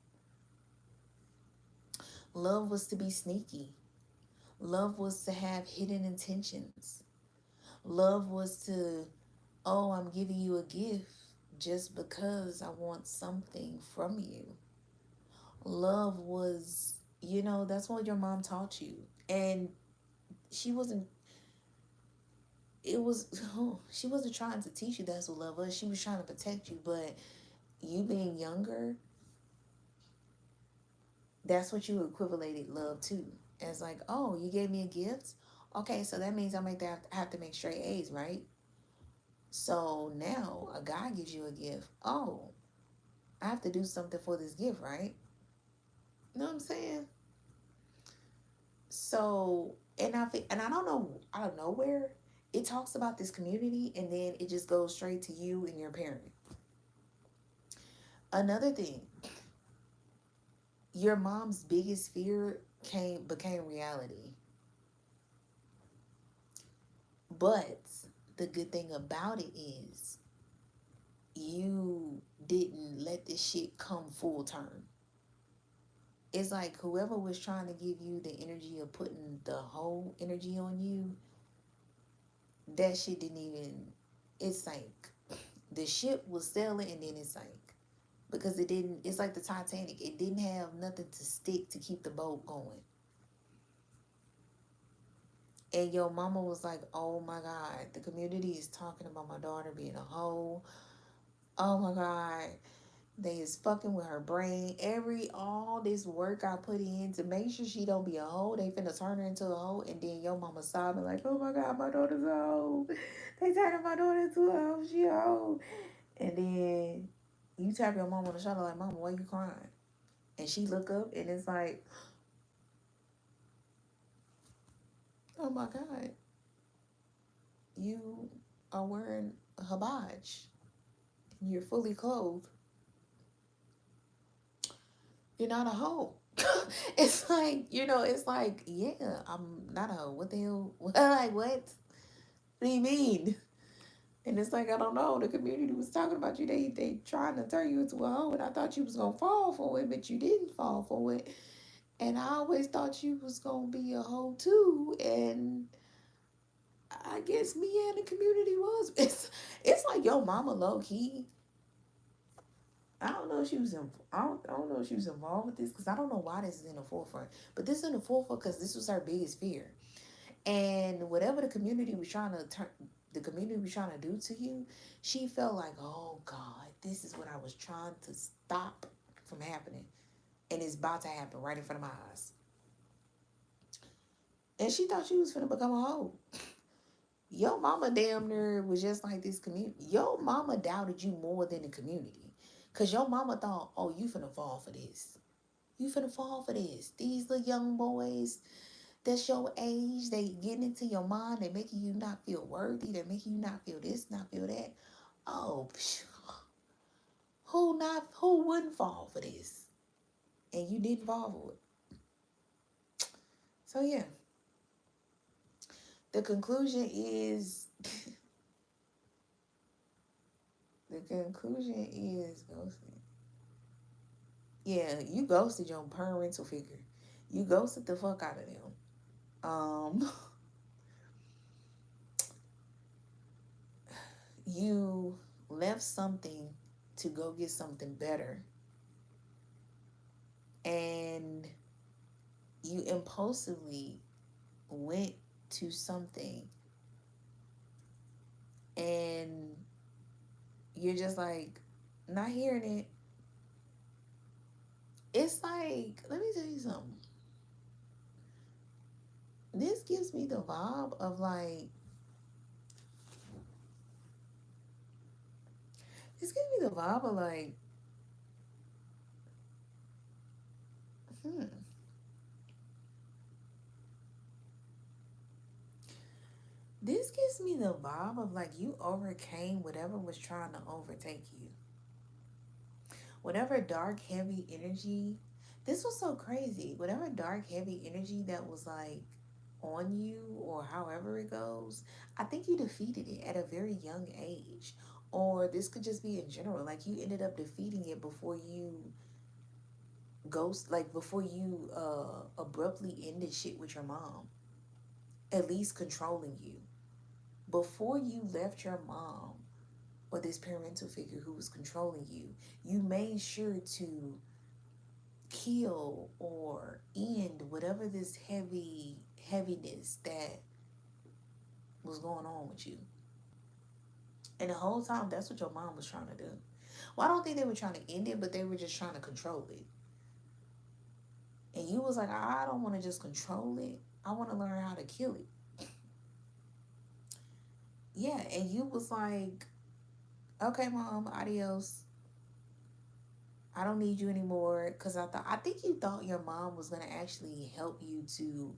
Love was to be sneaky. Love was to have hidden intentions. Love was to, oh, I'm giving you a gift just because I want something from you. Love was, that's what your mom taught you. And she wasn't, it was, she wasn't trying to teach you that's what love was. She was trying to protect you. But you being younger, that's what you equivalated love to. As like, oh, you gave me a gift? Okay, so that means I might have to make straight A's, right? So now a guy gives you a gift. Oh, I have to do something for this gift, right? You know what I'm saying? So, and I don't know, out of nowhere, it talks about this community and then it just goes straight to you and your parent. Another thing, your mom's biggest fear became reality. But the good thing about it is you didn't let this shit come full term. It's like whoever was trying to give you the energy of putting the whole energy on you, that shit didn't even, it sank. The ship was sailing and then it sank. Because it's like the Titanic. It didn't have nothing to stick to keep the boat going. And your mama was like, oh my God, the community is talking about my daughter being a hoe. Oh my God, they is fucking with her brain. All this work I put in to make sure she don't be a hoe, they finna turn her into a hoe. And then your mama sobbing like, oh my God, my daughter's a hoe. They turning my daughter into a hoe. She a hoe. And then you tap your mama on the shoulder like, mama, why you crying? And she look up and it's like, oh my God, you are wearing a hijab. You're fully clothed. You're not a hoe. It's like, it's like, yeah, I'm not a hoe. What the hell? Like, what? What do you mean? And it's like, I don't know. The community was talking about you. They trying to turn you into a hoe, and I thought you was gonna fall for it, but you didn't fall for it. And I always thought you was gonna be a hoe too. And I guess me and the community was. It's like your mama low key. I don't know if she was in. I don't know if she was involved with this because I don't know why this is in the forefront. But this is in the forefront because this was her biggest fear. And whatever the community was trying to do to you, she felt like, oh God, this is what I was trying to stop from happening, and it's about to happen right in front of my eyes. And she thought she was finna become a hoe. Your mama damn near was just like this community. Your mama doubted you more than the community. Cause your mama thought, oh, you finna fall for this. You finna fall for this. These little young boys that's your age, they getting into your mind, they making you not feel worthy, they making you not feel this, not feel that. Oh, who wouldn't fall for this? And you didn't fall for it. So yeah. The conclusion is ghosting. Yeah, you ghosted your parental figure. You ghosted the fuck out of them. You left something to go get something better, and you impulsively went to something, and you're just like not hearing it. It's like, let me tell you something. This gives me the vibe of like, this gives me the vibe of like, hmm. This gives me the vibe of like you overcame whatever was trying to overtake you. Whatever dark, heavy energy, this was so crazy. Whatever dark, heavy energy that was like on you or however it goes, I think you defeated it at a very young age. Or this could just be in general. Like you ended up defeating it before you before you abruptly ended shit with your mom. At least controlling you. Before you left your mom or this parental figure who was controlling you, you made sure to kill or end whatever this heaviness that was going on with you. And the whole time, that's what your mom was trying to do. Well, I don't think they were trying to end it, but they were just trying to control it. And you was like, I don't want to just control it. I want to learn how to kill it. Yeah, and you was like, okay, mom, adios. I don't need you anymore. Because I think you thought your mom was going to actually help you to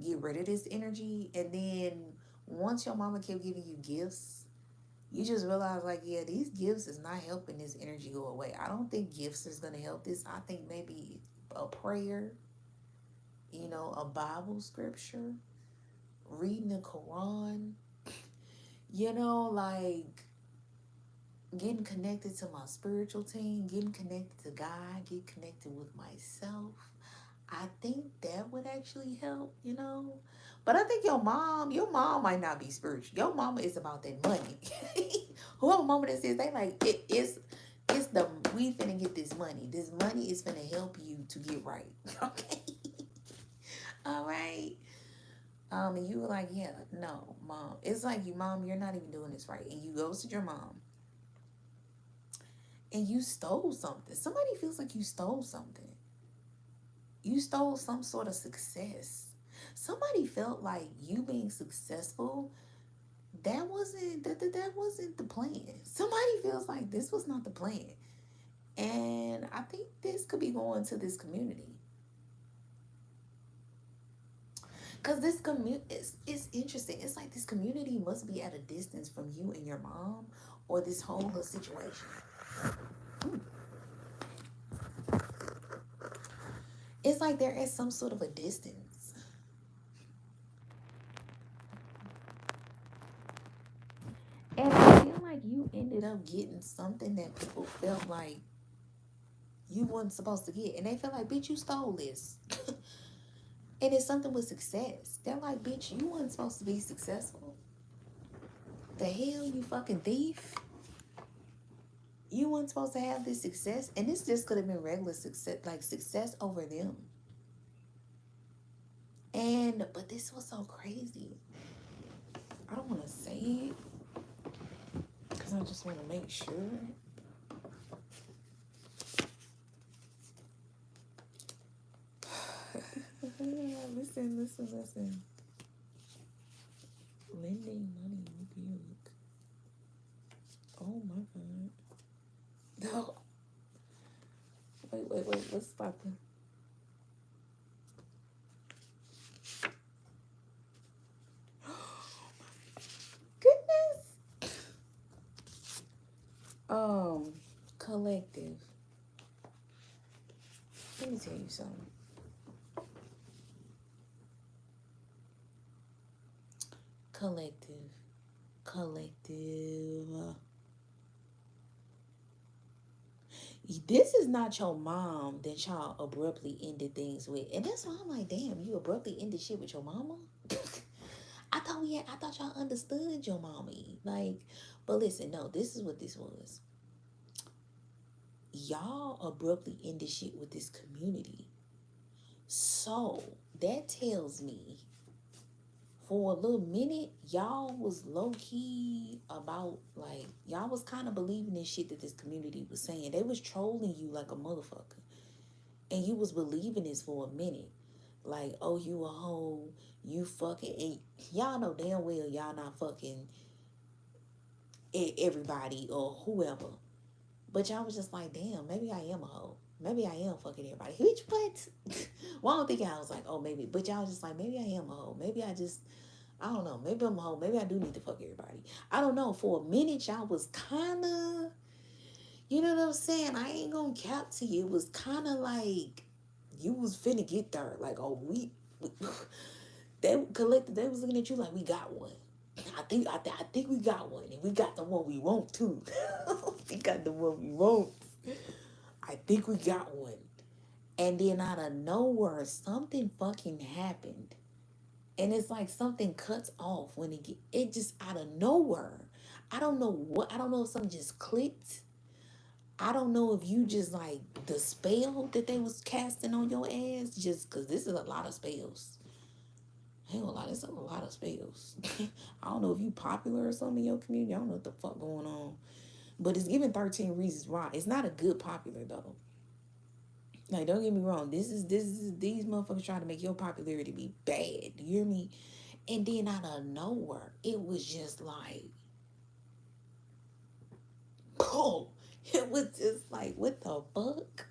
get rid of this energy. And then once your mama kept giving you gifts, you just realize like, yeah, these gifts is not helping this energy go away. I don't think gifts is going to help this. I think maybe a prayer, a Bible scripture, reading the Quran, like getting connected to my spiritual team, getting connected to God, get connected with myself. I think that would actually help. But I think your mom might not be spiritual. Your mama is about that money. Whoever mama this is, they like it's the we finna get this money. This money is finna help you to get right. Okay. All right. And you were like, yeah, no, mom. It's like mom, you're not even doing this right. And you go to your mom and you stole something. Somebody feels like you stole something. You stole some sort of success. Somebody felt like you being successful, that wasn't the plan. Somebody feels like this was not the plan. And I think this could be going to this community. Because this community is interesting. It's like this community must be at a distance from you and your mom or this whole little situation. It's like they're at some sort of a distance. And I feel like you ended up getting something that people felt like you wasn't supposed to get. And they feel like, bitch, you stole this. And it's something with success. They're like, bitch, you wasn't supposed to be successful. The hell, you fucking thief. You weren't supposed to have this success. And this just could have been regular success, like success over them. But this was so crazy. I don't want to say it because I just want to make sure. Listen. Lending money rebuke. Oh my God. No. Wait. What's popping? Goodness. Collective. Let me tell you something. Collective. This is not your mom that y'all abruptly ended things with. And that's why I'm like, damn, you abruptly ended shit with your mama? I thought y'all understood your mommy. Like, but listen, no, this is what this was. Y'all abruptly ended shit with this community. So that tells me for a little minute, y'all was low-key about, like, y'all was kind of believing in shit that this community was saying. They was trolling you like a motherfucker. And you was believing this for a minute. Like, oh, you a hoe, you fucking, and y'all know damn well y'all not fucking everybody or whoever. But y'all was just like, damn, maybe I am a hoe. Maybe I am fucking everybody. Which, what? Well, I don't think y'all was like, oh, maybe. But y'all was just like, maybe I am a hoe. Maybe I don't know. Maybe I'm a hoe. Maybe I do need to fuck everybody. I don't know. For a minute, y'all was kind of, you know what I'm saying? I ain't gonna cap to you. It was kind of like you was finna get there. Like, oh, they collected. They was looking at you like, we got one. I think we got one, and we got the one we want too. We got the one we want. I think we got one. And then out of nowhere, something fucking happened. And it's like something cuts off when it just out of nowhere. I don't know if something just clicked. I don't know if you just like the spell that they was casting on your ass, just because this is a lot of spells. Ain't a lot. It's a lot of spells. I don't know if you popular or something in your community. I don't know what the fuck going on. But it's giving 13 reasons why. It's not a good popular though. Like, don't get me wrong. These motherfuckers trying to make your popularity be bad. You hear me? And then out of nowhere, it was just like, oh, it was just like, what the fuck?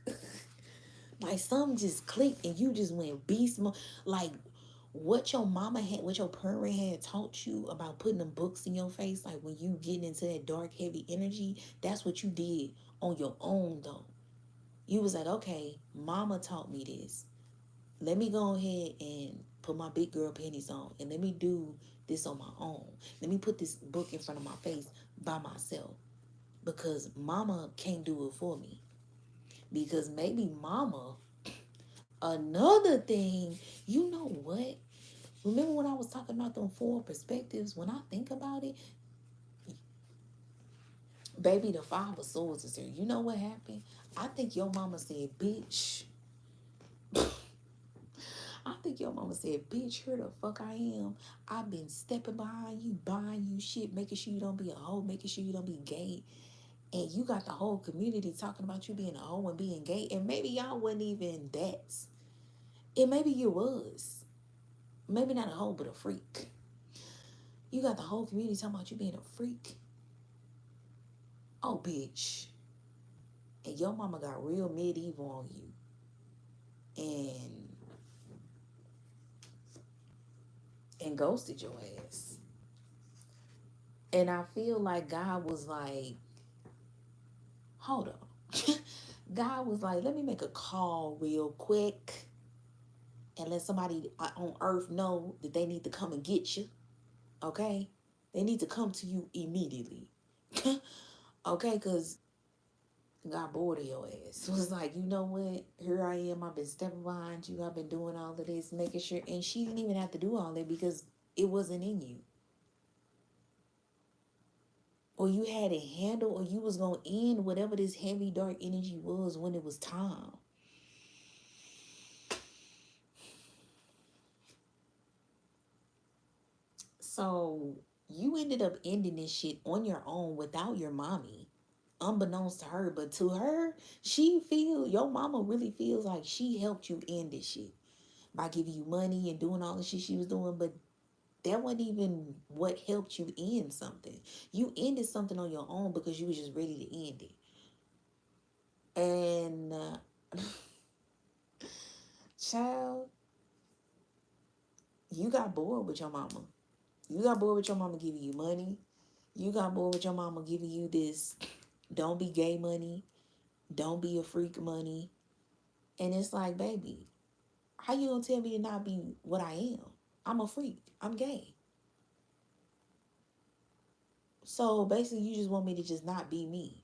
Like something just clicked and you just went beast mode. Like what your parent had taught you about putting them books in your face, like when you getting into that dark, heavy energy, that's what you did on your own though. You was like, okay, mama taught me this. Let me go ahead and put my big girl panties on and let me do this on my own. Let me put this book in front of my face by myself because mama can't do it for me. Because maybe mama, another thing, you know what? Remember when I was talking about them 4 perspectives? When I think about it, baby, the 5 of swords is here. You know what happened? I think your mama said, bitch. I think your mama said, bitch, here the fuck I am. I've been stepping behind you, buying you shit, making sure you don't be a hoe, making sure you don't be gay. And you got the whole community talking about you being a hoe and being gay. And maybe y'all wasn't even that. And maybe you was. Maybe not a hoe, but a freak. You got the whole community talking about you being a freak. Oh, bitch. And your mama got real medieval on you. And ghosted your ass. And I feel like God was like, hold on. God was like, let me make a call real quick and let somebody on earth know that they need to come and get you. Okay? They need to come to you immediately. Okay? Because got bored of your ass. Was like, you know what? Here I am. I've been stepping behind you. I've been doing all of this, making sure. And she didn't even have to do all that because it wasn't in you. Or you had it handled, or you was going to end whatever this heavy, dark energy was when it was time. So you ended up ending this shit on your own without your mommy, unbeknownst to her. But to her, your mama really feels like she helped you end this shit by giving you money and doing all the shit she was doing. But that wasn't even what helped you end something. You ended something on your own because you was just ready to end it. And child, you got bored with your mama. You got bored with your mama giving you money. You got bored with your mama giving you this don't be gay money, don't be a freak money. And it's like, baby, how you gonna tell me to not be what I am? I'm a freak. I'm gay. So basically you just want me to just not be me.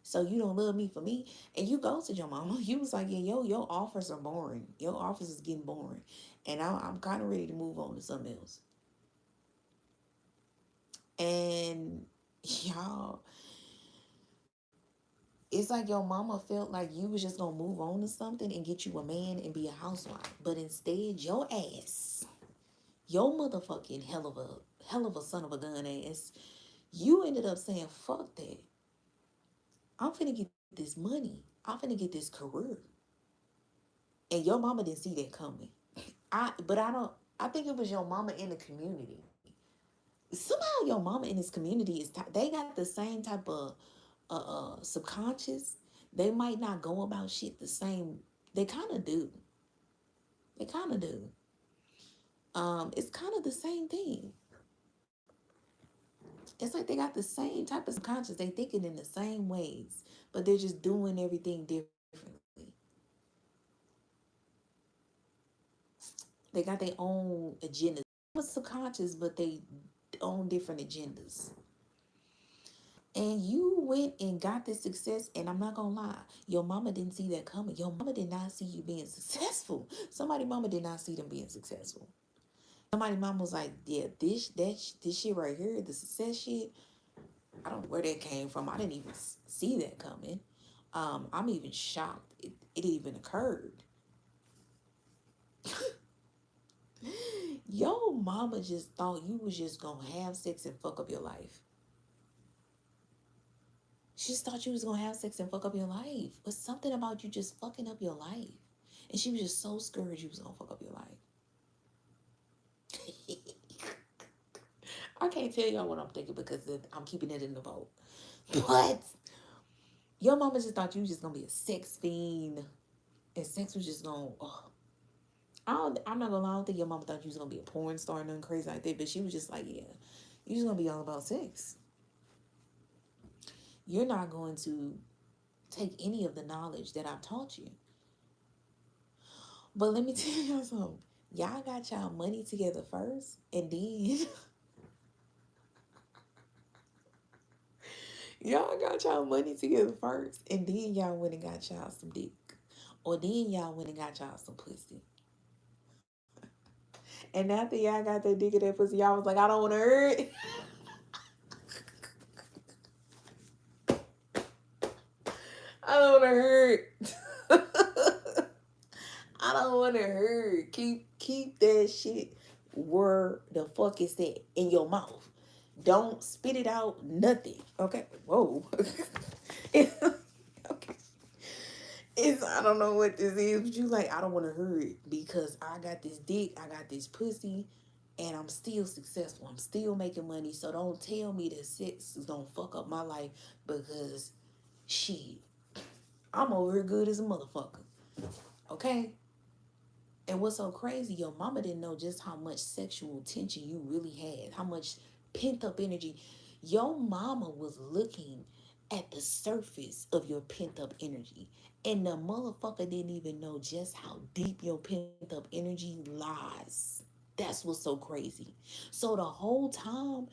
So you don't love me for me. And you ghosted your mama. You was like, yeah, your offers are boring. Your offers is getting boring. And I'm kind of ready to move on to something else. And y'all, it's like your mama felt like you was just gonna move on to something and get you a man and be a housewife. But instead, your ass, your motherfucking hell of a son of a gun ass, you ended up saying, fuck that. I'm finna get this money. I'm finna get this career. And your mama didn't see that coming. I think it was your mama in the community. Somehow your mama in this community they got the same type of subconscious. They might not go about shit the same. They kind of do. They kind of do. It's kind of the same thing. It's like they got the same type of subconscious. They thinking in the same ways, but they're just doing everything differently. They got their own agendas. Subconscious, but they own different agendas. And you went and got this success, and I'm not gonna lie, your mama didn't see that coming. Your mama did not see you being successful. Somebody mama did not see them being successful. Somebody mama was like, yeah, this shit right here, the success shit, I don't know where that came from. I didn't even see that coming. I'm even shocked it even occurred. Your mama just thought you was just gonna have sex and fuck up your life. She just thought you was gonna have sex and fuck up your life. But something about you just fucking up your life. And she was just so scared you was gonna fuck up your life. I can't tell y'all what I'm thinking because I'm keeping it in the vault. But your mama just thought you was just gonna be a sex fiend. And sex was just gonna I'm not gonna lie, I don't think your mama thought you was gonna be a porn star or nothing crazy like that, but she was just like, yeah, you're just gonna be all about sex. You're not going to take any of the knowledge that I've taught you. But let me tell y'all something. Y'all got y'all money together first, and then y'all got y'all money together first, and then y'all went and got y'all some dick. Or then y'all went and got y'all some pussy. And after y'all got that dick and that pussy, y'all was like, I don't want to hurt. I don't want to hurt. I don't want to hurt. Keep that shit where the fuck is that in your mouth. Don't spit it out. Nothing. Okay. Whoa. Okay. I don't know what this is, but you like I don't want to hurt because I got this dick, I got this pussy, and I'm still successful. I'm still making money. So don't tell me that sex is gonna fuck up my life because shit, I'm over here good as a motherfucker. Okay. And what's so crazy, your mama didn't know just how much sexual tension you really had, how much pent up energy. Your mama was looking at the surface of your pent up energy. And the motherfucker didn't even know just how deep your pent up energy lies. That's what's so crazy. So the whole time,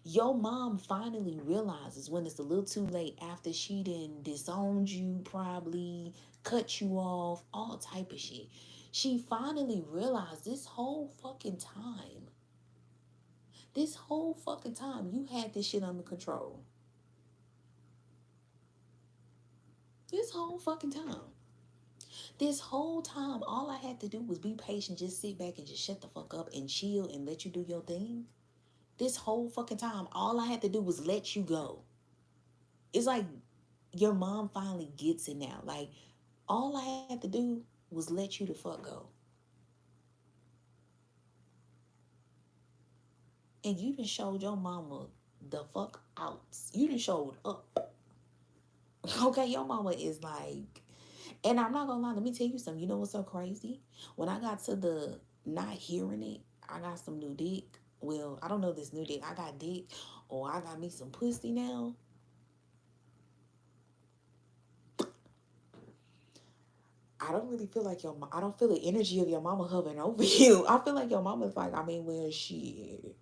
Your mom finally realizes when it's a little too late, after she done disowned you, probably cut you off, all type of shit. She finally realized this whole fucking time, you had this shit under control. This whole fucking time. This whole time, all I had to do was be patient, just sit back and just shut the fuck up and chill and let you do your thing. This whole fucking time, all I had to do was let you go. It's like your mom finally gets it now. Like, all I had to do was let you the fuck go. And you done showed your mama the fuck out. You done showed up. Okay, your mama is like, and I'm not gonna lie, let me tell you something. You know what's so crazy? When I got to the not hearing it, I got some new dick. Well, I don't know this new dick. I got dick or I got me some pussy now. I don't really feel like I don't feel the energy of your mama hovering over you. I feel like your mama's like, I mean, well, shit.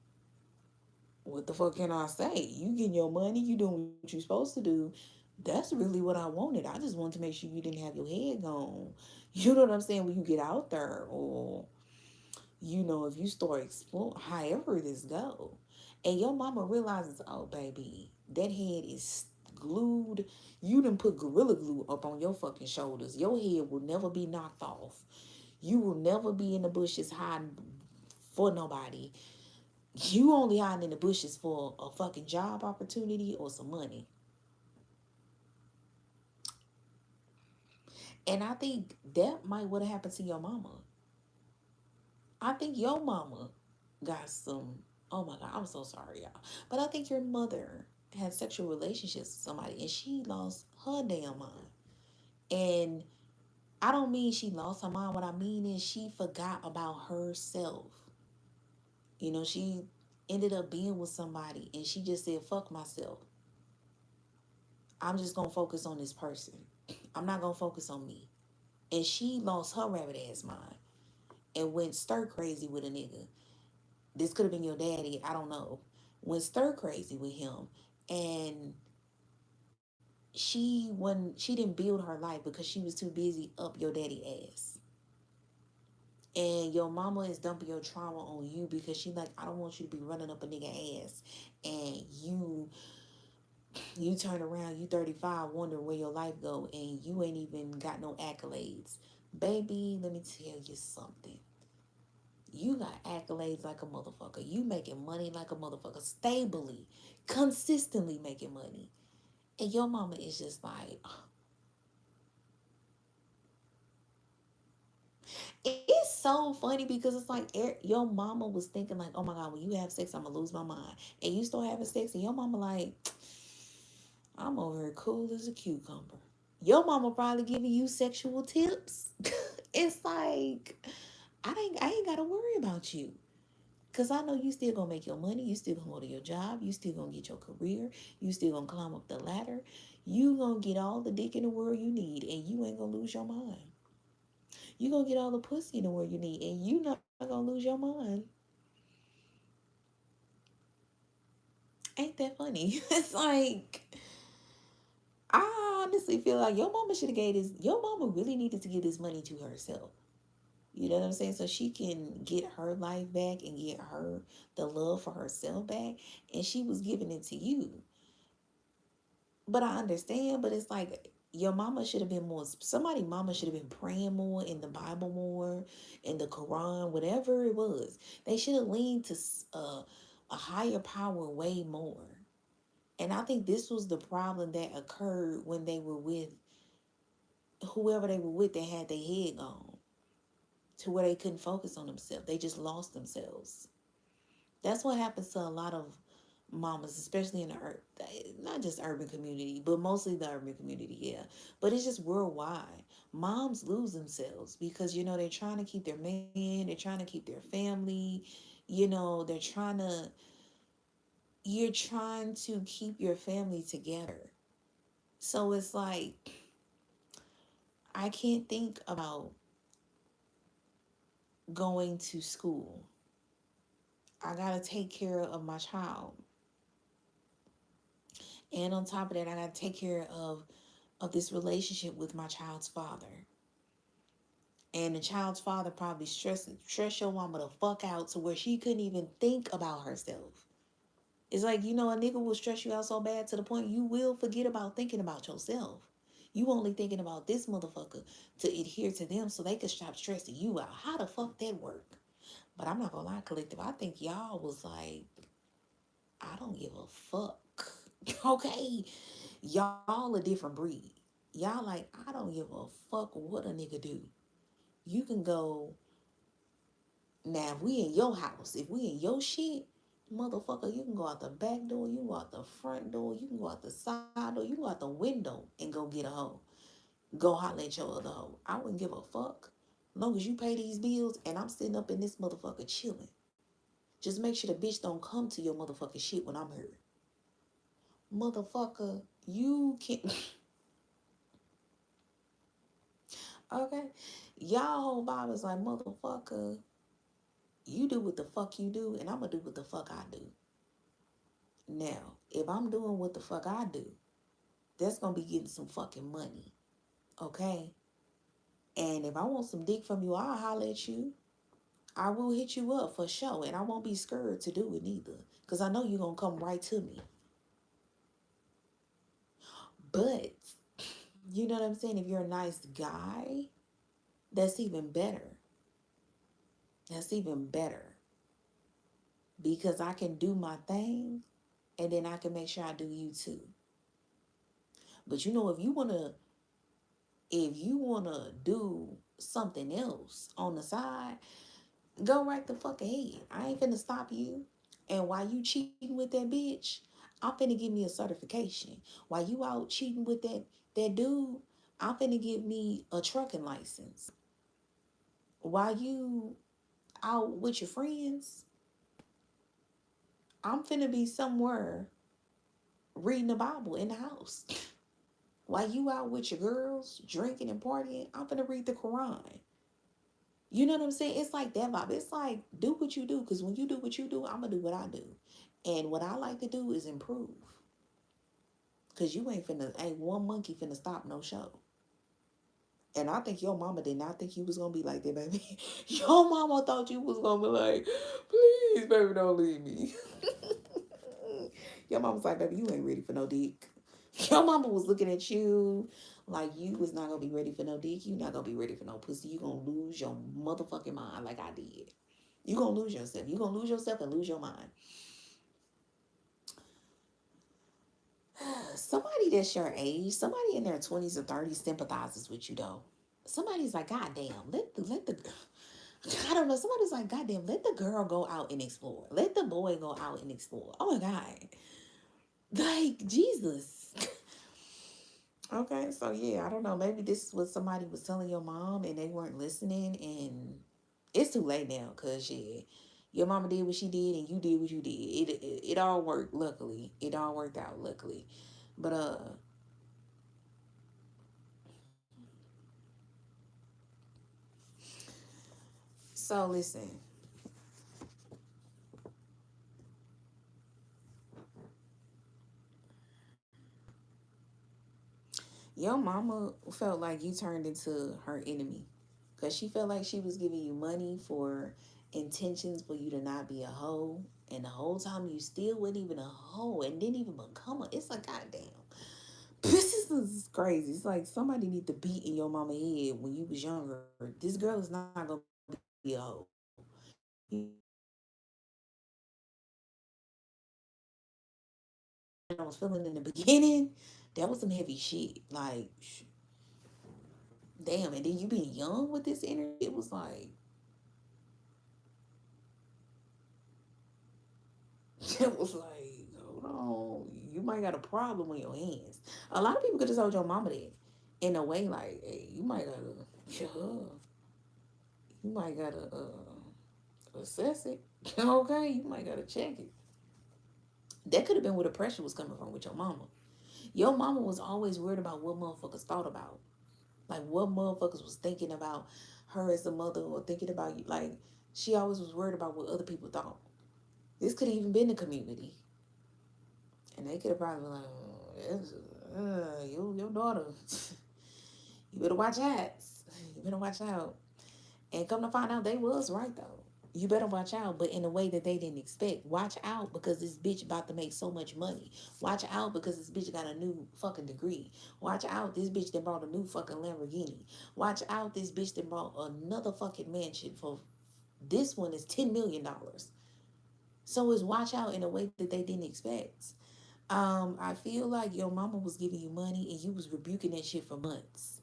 What the fuck can I say? You getting your money, you doing what you're supposed to do. That's really what I wanted. I just wanted to make sure you didn't have your head gone. You know what I'm saying? When you get out there, or if you start exploring, however this go, and your mama realizes, oh baby, that head is glued. You done put gorilla glue up on your fucking shoulders. Your head will never be knocked off. You will never be in the bushes hiding for nobody. You only hiding in the bushes for a fucking job opportunity or some money. And I think that might would have happened to your mama. I think your mama got some. Oh my God, I'm so sorry, y'all. But I think your mother had sexual relationships with somebody and she lost her damn mind. And I don't mean she lost her mind. What I mean is she forgot about herself. She ended up being with somebody and she just said, fuck myself. I'm just going to focus on this person. I'm not going to focus on me. And she lost her rabbit ass mind and went stir crazy with a nigga. This could have been your daddy, I don't know. Went stir crazy with him. And she didn't build her life because she was too busy up your daddy ass. And your mama is dumping your trauma on you because she like, I don't want you to be running up a nigga ass. And you turn around, you 35, wonder where your life go, and you ain't even got no accolades. Baby, let me tell you something. You got accolades like a motherfucker. You making money like a motherfucker. Stably, consistently making money. And your mama is just like, it's so funny because it's like your mama was thinking like, oh my God, when you have sex, I'm gonna lose my mind. And you start having sex, and your mama like, I'm over here cool as a cucumber. Your mama probably giving you sexual tips. It's like, I ain't gotta worry about you. Cause I know you still gonna make your money, you still gonna go to your job, you still gonna get your career, you still gonna climb up the ladder, you gonna get all the dick in the world you need, and you ain't gonna lose your mind. You gonna get all the pussy in the world you need, and you not gonna lose your mind. Ain't that funny? It's like, I honestly feel like your mama should have gave this. Your mama really needed to give this money to herself. You know what I'm saying? So she can get her life back and get her the love for herself back. And she was giving it to you. But I understand, but it's like your mama should have been more, somebody mama should have been praying more in the Bible more, in the Quran, whatever it was. They should have leaned to a higher power way more. And I think this was the problem that occurred when they were with whoever they were with that had their head gone to where they couldn't focus on themselves. They just lost themselves. That's what happens to a lot of mamas, especially in the not just urban community, but mostly the urban community, yeah. But it's just worldwide. Moms lose themselves because they're trying to keep their man, they're trying to keep their family, they're trying to you're trying to keep your family together. So it's like I can't think about going to school. I gotta take care of my child. And on top of that, I gotta take care of this relationship with my child's father. And the child's father probably stress your mama the fuck out to where she couldn't even think about herself. It's like, a nigga will stress you out so bad to the point you will forget about thinking about yourself. You only thinking about this motherfucker to adhere to them so they could stop stressing you out. How the fuck that work? But I'm not gonna lie, collective. I think y'all was like, I don't give a fuck. Okay? Y'all a different breed. Y'all like, I don't give a fuck what a nigga do. You can go now if we in your house, if we in your shit, motherfucker, you can go out the back door, you can go out the front door, you can go out the side door, you can go out the window and go get a hoe. Go holler at your other hoe. I wouldn't give a fuck. As long as you pay these bills and I'm sitting up in this motherfucker chilling. Just make sure the bitch don't come to your motherfucking shit when I'm here. Motherfucker, you can't. Okay? Y'all whole vibe is like, motherfucker, you do what the fuck you do, and I'm gonna do what the fuck I do. Now, if I'm doing what the fuck I do, that's gonna be getting some fucking money. Okay? And if I want some dick from you, I'll holler at you. I will hit you up for sure. And I won't be scared to do it neither. Because I know you're gonna come right to me. But you know what I'm saying? If you're a nice guy, that's even better. That's even better. Because I can do my thing and then I can make sure I do you too. But if you wanna do something else on the side, go right the fuck ahead. I ain't finna stop you. And while you cheating with that bitch, I'm finna give me a certification. While you out cheating with that dude, I'm finna give me a trucking license. While you out with your friends, I'm finna be somewhere reading the Bible in the house. While you out with your girls drinking and partying, I'm finna read the Quran. You know what I'm saying? It's like that vibe. It's like, do what you do. Because when you do what you do, I'm going to do what I do. And what I like to do is improve. Because ain't one monkey finna stop no show. And I think your mama did not think you was going to be like that, baby. Your mama thought you was going to be like, please, baby, don't leave me. Your mama was like, baby, you ain't ready for no dick. Your mama was looking at you like you was not going to be ready for no dick. You not going to be ready for no pussy. You going to lose your motherfucking mind like I did. You going to lose yourself. You going to lose yourself and lose your mind. Somebody that's your age, somebody in their 20s or 30s sympathizes with you though. Somebody's like, God damn, let the I don't know. Somebody's like, God damn, let the girl go out and explore. Let the boy go out and explore. Oh my God. Like, Jesus. Okay, so yeah, I don't know. Maybe this is what somebody was telling your mom and they weren't listening, and it's too late now because yeah, your mama did what she did and you did what you did. It all worked, luckily. It all worked out, luckily. But so listen, your mama felt like you turned into her enemy because she felt like she was giving you money for intentions for you to not be a hoe, and the whole time you still wasn't even a hoe and didn't even become a. It's like, goddamn. This is crazy. It's like somebody need to beat in your mama head when you was younger. This girl is not gonna be a hoe. I was feeling in the beginning, that was some heavy shit. Like, damn. And then you being young with this energy, it was like, it was like, hold on, you might got a problem on your hands. A lot of people could just told your mama that in a way, like, hey, you might gotta, you might gotta assess it. Okay, you might gotta check it. That could have been where the pressure was coming from with your mama. Your mama was always worried about what motherfuckers thought about. Like what motherfuckers was thinking about her as a mother or thinking about you. Like she always was worried about what other people thought. This could have even been the community. And they could have probably been like, it's, your daughter, you better watch out. You better watch out. And come to find out, they was right though. You better watch out, but in a way that they didn't expect. Watch out because this bitch about to make so much money. Watch out because this bitch got a new fucking degree. Watch out, this bitch that brought a new fucking Lamborghini. Watch out, this bitch that brought another fucking mansion for this one is $10 million. So it's watch out in a way that they didn't expect. I feel like your mama was giving you money and you was rebuking that shit for months.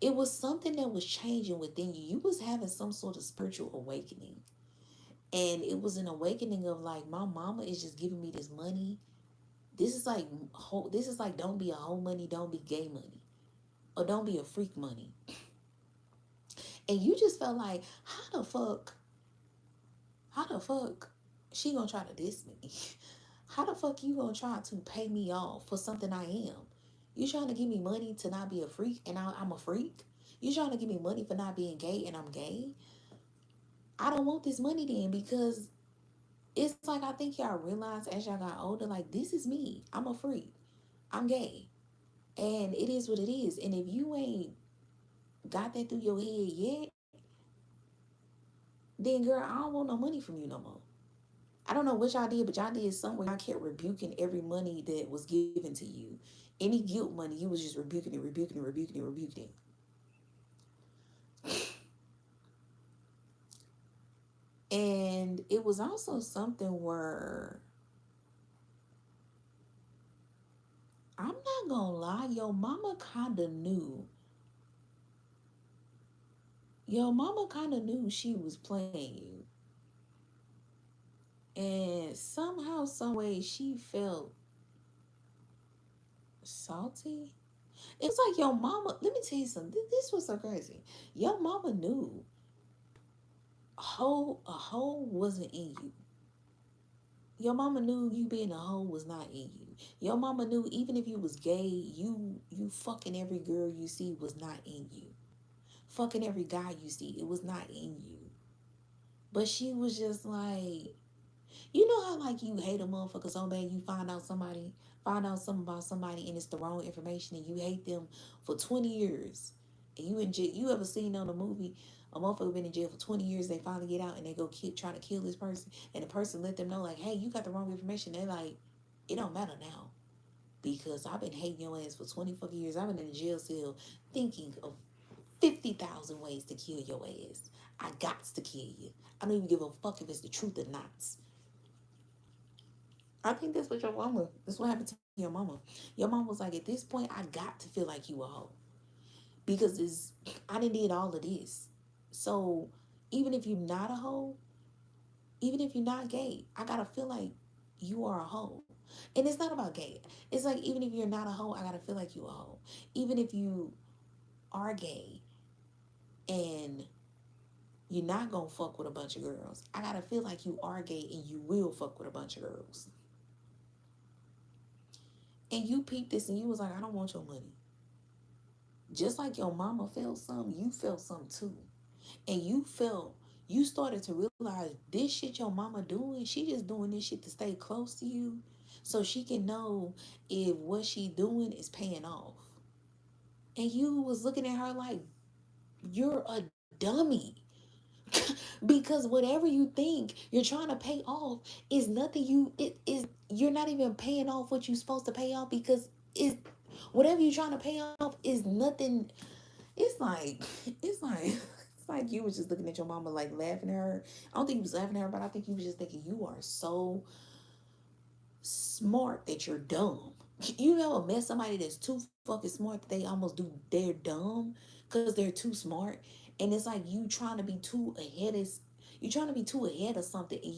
It was something that was changing within you. You was having some sort of spiritual awakening. And it was an awakening of like, my mama is just giving me this money. This is like don't be a hoe money, don't be gay money. Or don't be a freak money. And you just felt like, how the fuck she gonna try to diss me? How the fuck you gonna try to pay me off for something I am? You trying to give me money to not be a freak and I'm a freak? You trying to give me money for not being gay and I'm gay? I don't want this money then because it's like I think y'all realize as y'all got older, like this is me. I'm a freak. I'm gay. And it is what it is. And if you ain't got that through your head yet, then girl, I don't want no money from you no more. I don't know what y'all did, but y'all did somewhere. Y'all kept rebuking every money that was given to you. Any guilt money, you was just rebuking it, rebuking it, rebuking it, rebuking it. And it was also something where I'm not gonna lie, your mama kinda knew. Your mama kinda knew she was playing you. And somehow, some way she felt salty. It's like your mama, let me tell you something. This was so crazy. Your mama knew a hoe wasn't in you. Your mama knew you being a hoe was not in you. Your mama knew even if you was gay, you fucking every girl you see was not in you. Fucking every guy you see, it was not in you. But she was just like, you know how like you hate a motherfucker so bad you find out something about somebody and it's the wrong information and you hate them for 20 years. And you in jail, you ever seen on a movie a motherfucker been in jail for 20 years, they finally get out and they go try to kill this person and the person let them know like, hey, you got the wrong information. They're like, it don't matter now because I've been hating your ass for 20 fucking years. I've been in a jail cell thinking of 50,000 ways to kill your ass. I got to kill you. I don't even give a fuck if it's the truth or not. I think that's what your mama, that's what happened to your mama. Your mom was like, at this point, I got to feel like you a hoe. Because I didn't did all of this. So even if you're not a hoe, even if you're not gay, I gotta feel like you are a hoe. And it's not about gay. It's like even if you're not a hoe, I gotta feel like you a hoe. Even if you are gay and you're not gonna fuck with a bunch of girls, I gotta feel like you are gay and you will fuck with a bunch of girls. And you peeped this and you was like, I don't want your money. Just like your mama felt something, you felt something too. And you started to realize this shit your mama doing, she just doing this shit to stay close to you so she can know if what she doing is paying off. And you was looking at her like, you're a dummy. Because whatever you think you're trying to pay off is nothing it is you're not even paying off what you're supposed to pay off because it's whatever you're trying to pay off is nothing. It's like it's like you was just looking at your mama like laughing at her. I don't think you was laughing at her, but I think you was just thinking you are so smart that you're dumb. You ever met somebody that's too fucking smart that they almost do they're dumb because they're too smart, and it's like you trying to be too ahead of something, and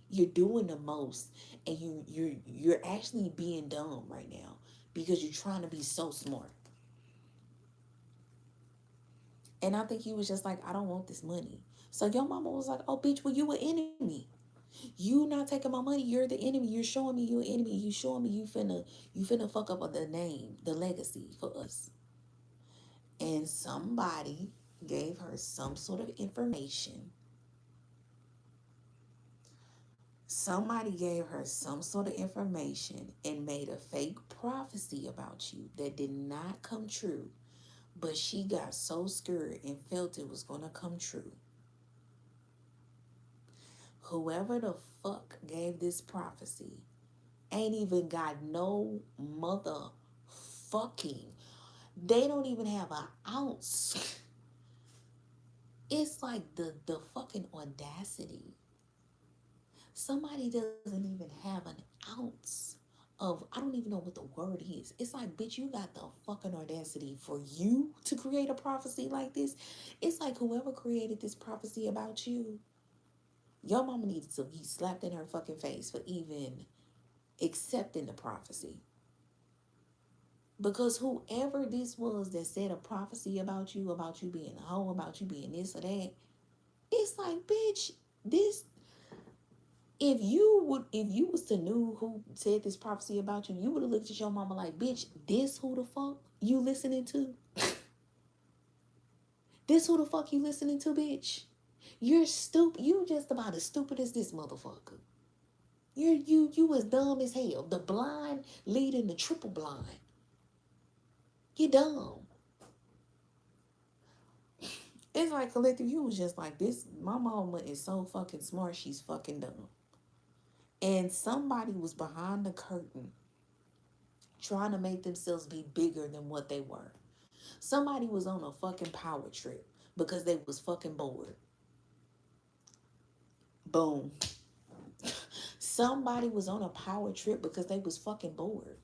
you're doing the most, and you're actually being dumb right now because you're trying to be so smart. And I think he was just like, I don't want this money. So your mama was like, oh bitch, well you an enemy. You not taking my money, you're the enemy. You're showing me you're an enemy. You showing me you finna fuck up the name, the legacy for us. And somebody gave her some sort of information Somebody gave her some sort of information and made a fake prophecy about you that did not come true, but she got so scared and felt it was going to come true. Whoever the fuck gave this prophecy ain't even got no motherfucking, they don't even have an ounce. It's like the fucking audacity. Somebody doesn't even have an ounce of, I don't even know what the word is. It's like, bitch, you got the fucking audacity for you to create a prophecy like this. It's like whoever created this prophecy about you, your mama needed to be slapped in her fucking face for even accepting the prophecy. Because whoever this was that said a prophecy about you being a hoe, about you being this or that, it's like, bitch, this, if you was to knew who said this prophecy about you, you would have looked at your mama like, bitch, this who the fuck you listening to? This who the fuck you listening to, bitch? You're stupid. You just about as stupid as this motherfucker. You as dumb as hell. The blind leading the triple blind. You dumb. It's like collective, you was just like, this, my mama is so fucking smart, she's fucking dumb. And somebody was behind the curtain trying to make themselves be bigger than what they were. Somebody was on a fucking power trip because they was fucking bored. Boom. Somebody was on a power trip because they was fucking bored.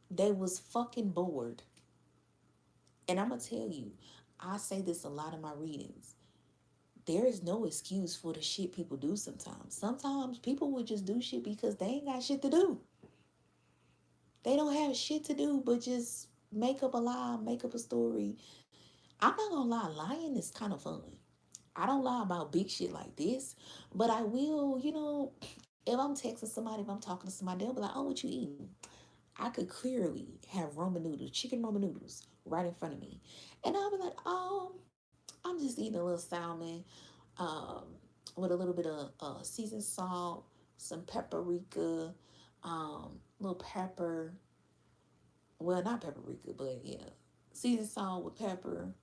They was fucking bored. And I'm going to tell you, I say this a lot in my readings. There is no excuse for the shit people do sometimes. Sometimes people would just do shit because they ain't got shit to do. They don't have shit to do but just make up a lie, make up a story. I'm not gonna lie, lying is kind of fun. I don't lie about big shit like this, but I will, if I'm texting somebody, if I'm talking to somebody, they'll be like, oh, what you eating? I could clearly have Roman noodles, chicken Roman noodles right in front of me. And I'll be like, I'm just eating a little salmon um, with a little bit of seasoned salt, some paprika, little pepper. Well, not paprika, but yeah, seasoned salt with pepper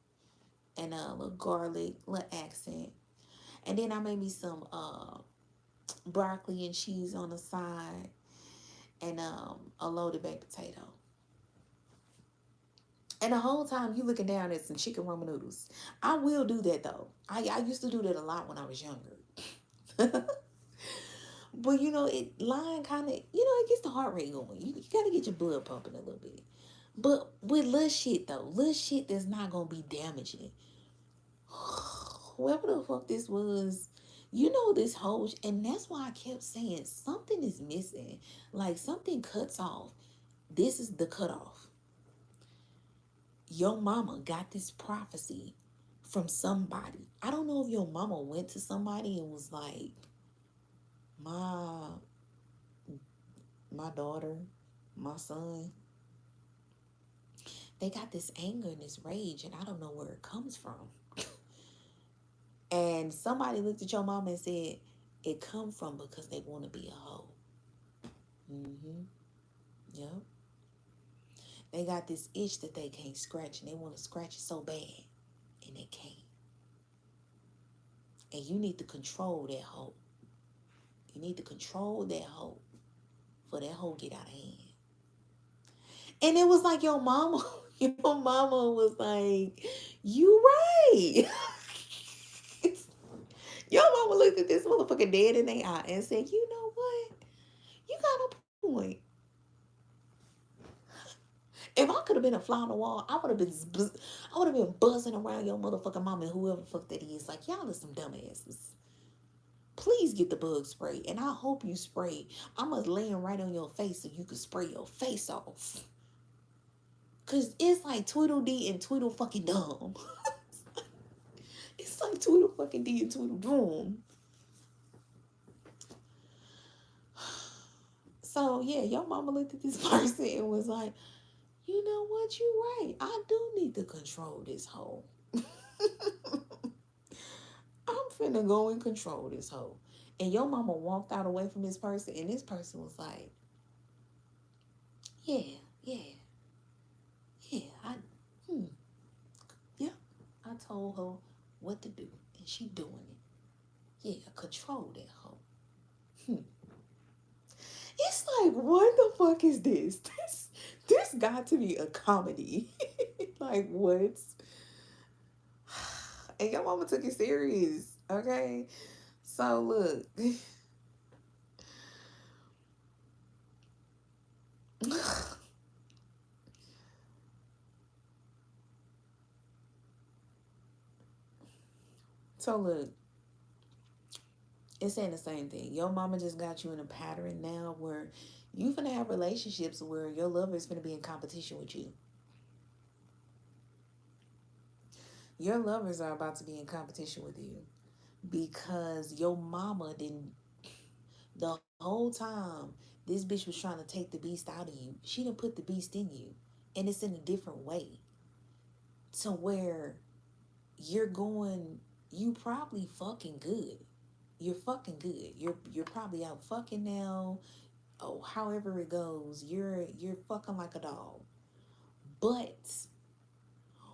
and a little garlic, little accent. And then I made me some broccoli and cheese on the side and a loaded baked potato. And the whole time you looking down at some chicken Roman noodles. I will do that though. I used to do that a lot when I was younger. But it lying kind of, it gets the heart rate going. You got to get your blood pumping a little bit. But with little shit though, little shit that's not going to be damaging. Whoever the fuck this was, this whole, and that's why I kept saying something is missing. Like something cuts off. This is the cutoff. Your mama got this prophecy from somebody. I don't know if your mama went to somebody and was like, my my daughter, my son, they got this anger and this rage, and I don't know where it comes from. And somebody looked at your mama and said, it come from because they want to be a hoe. Mm-hmm. Yep. They got this itch that they can't scratch, and they want to scratch it so bad, and they can't. And you need to control that hoe. You need to control that hoe for that hoe get out of hand. And it was like your mama, your mama was like, you right. Your mama looked at this motherfucker dead in their eye and said, you know what? You got a point. If I could have been a fly on the wall, I would have been buzzing around your motherfucking mama and whoever the fuck that is. Like, y'all are some dumbasses. Please get the bug spray. And I hope you spray. I'm going to lay him right on your face so you can spray your face off. Because it's like Tweedledee and Tweedle fucking dumb. It's like Tweedle fucking D and Tweedle dumb. So, yeah, your mama looked at this person and was like, you know what? You're right. I do need to control this hoe. I'm finna go and control this hoe. And your mama walked out away from this person, and this person was like, yeah, yeah, yeah, hmm, yeah. I told her what to do, and she doing it. Yeah, control that hoe. Hmm. It's like, what the fuck is this? This got to be a comedy. Like, what? And your mama took it serious, okay? So look, so look, it's saying the same thing. Your mama just got you in a pattern now where you finna have relationships where your lover is finna be in competition with you. Your lovers are about to be in competition with you because your mama didn't, the whole time this bitch was trying to take the beast out of you, she didn't put the beast in you. And it's in a different way to where you're going, you probably fucking good. You're fucking good. You're probably out fucking now. Oh, however it goes, you're fucking like a dog. But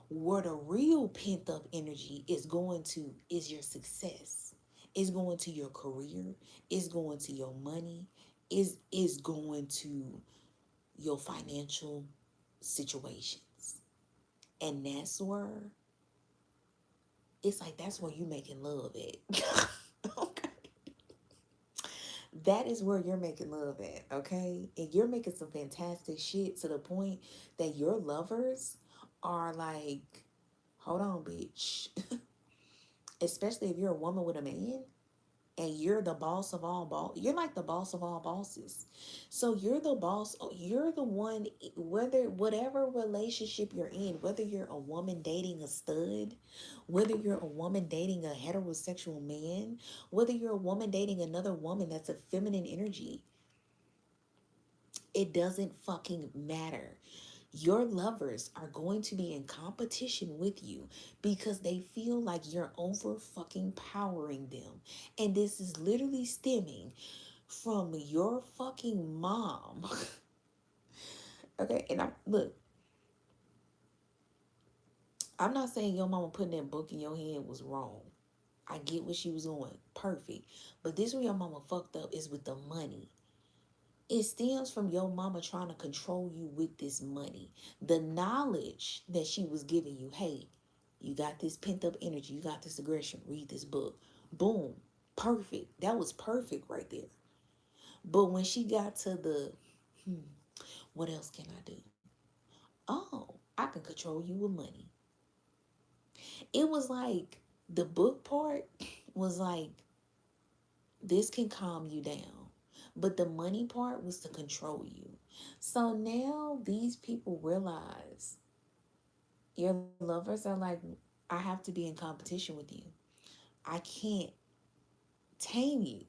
where the real pent up energy is going to is your success. It's going to your career. It's going to your money. Is going to your financial situations. And that's where it's like that's where you making love at. Okay. That is where you're making love at, okay? And you're making some fantastic shit to the point that your lovers are like, hold on, bitch. Especially if you're a woman with a man and you're the boss of all boss. You're like the boss of all bosses. So you're the boss. You're the one, whether whatever relationship you're in, whether you're a woman dating a stud, whether you're a woman dating a heterosexual man, whether you're a woman dating another woman that's a feminine energy, it doesn't fucking matter. Your lovers are going to be in competition with you because they feel like you're over fucking powering them. And this is literally stemming from your fucking mom. Okay, and I'm not saying your mama putting that book in your hand was wrong. I get what she was doing. Perfect. But this where your mama fucked up is with the money. It stems from your mama trying to control you with this money. The knowledge that she was giving you, hey, you got this pent up energy, you got this aggression, read this book. Boom. Perfect. That was perfect right there. But when she got to the, what else can I do? Oh, I can control you with money. It was like the book part was like, this can calm you down. But the money part was to control you. So now these people realize your lovers are like, I have to be in competition with you. I can't tame you.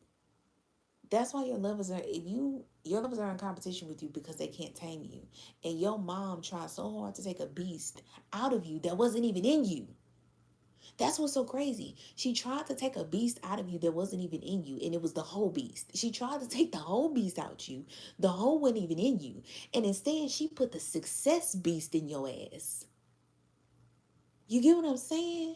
That's why your lovers are in competition with you because they can't tame you. And your mom tried so hard to take a beast out of you that wasn't even in you. That's what's so crazy. She tried to take a beast out of you that wasn't even in you, and it was the whole beast. She tried to take the whole beast out you. The whole wasn't even in you. And instead, she put the success beast in your ass. You get what I'm saying?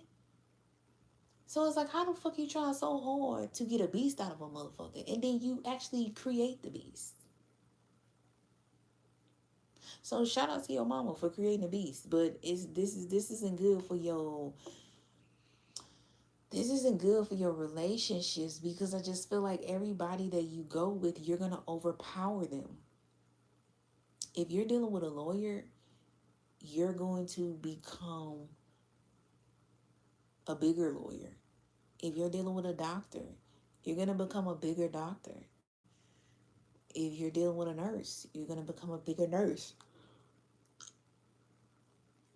So it's like, how the fuck you trying so hard to get a beast out of a motherfucker, and then you actually create the beast? So shout out to your mama for creating a beast, but this isn't good for your this isn't good for your relationships because I just feel like everybody that you go with, you're going to overpower them. If you're dealing with a lawyer, you're going to become a bigger lawyer. If you're dealing with a doctor, you're going to become a bigger doctor. If you're dealing with a nurse, you're going to become a bigger nurse.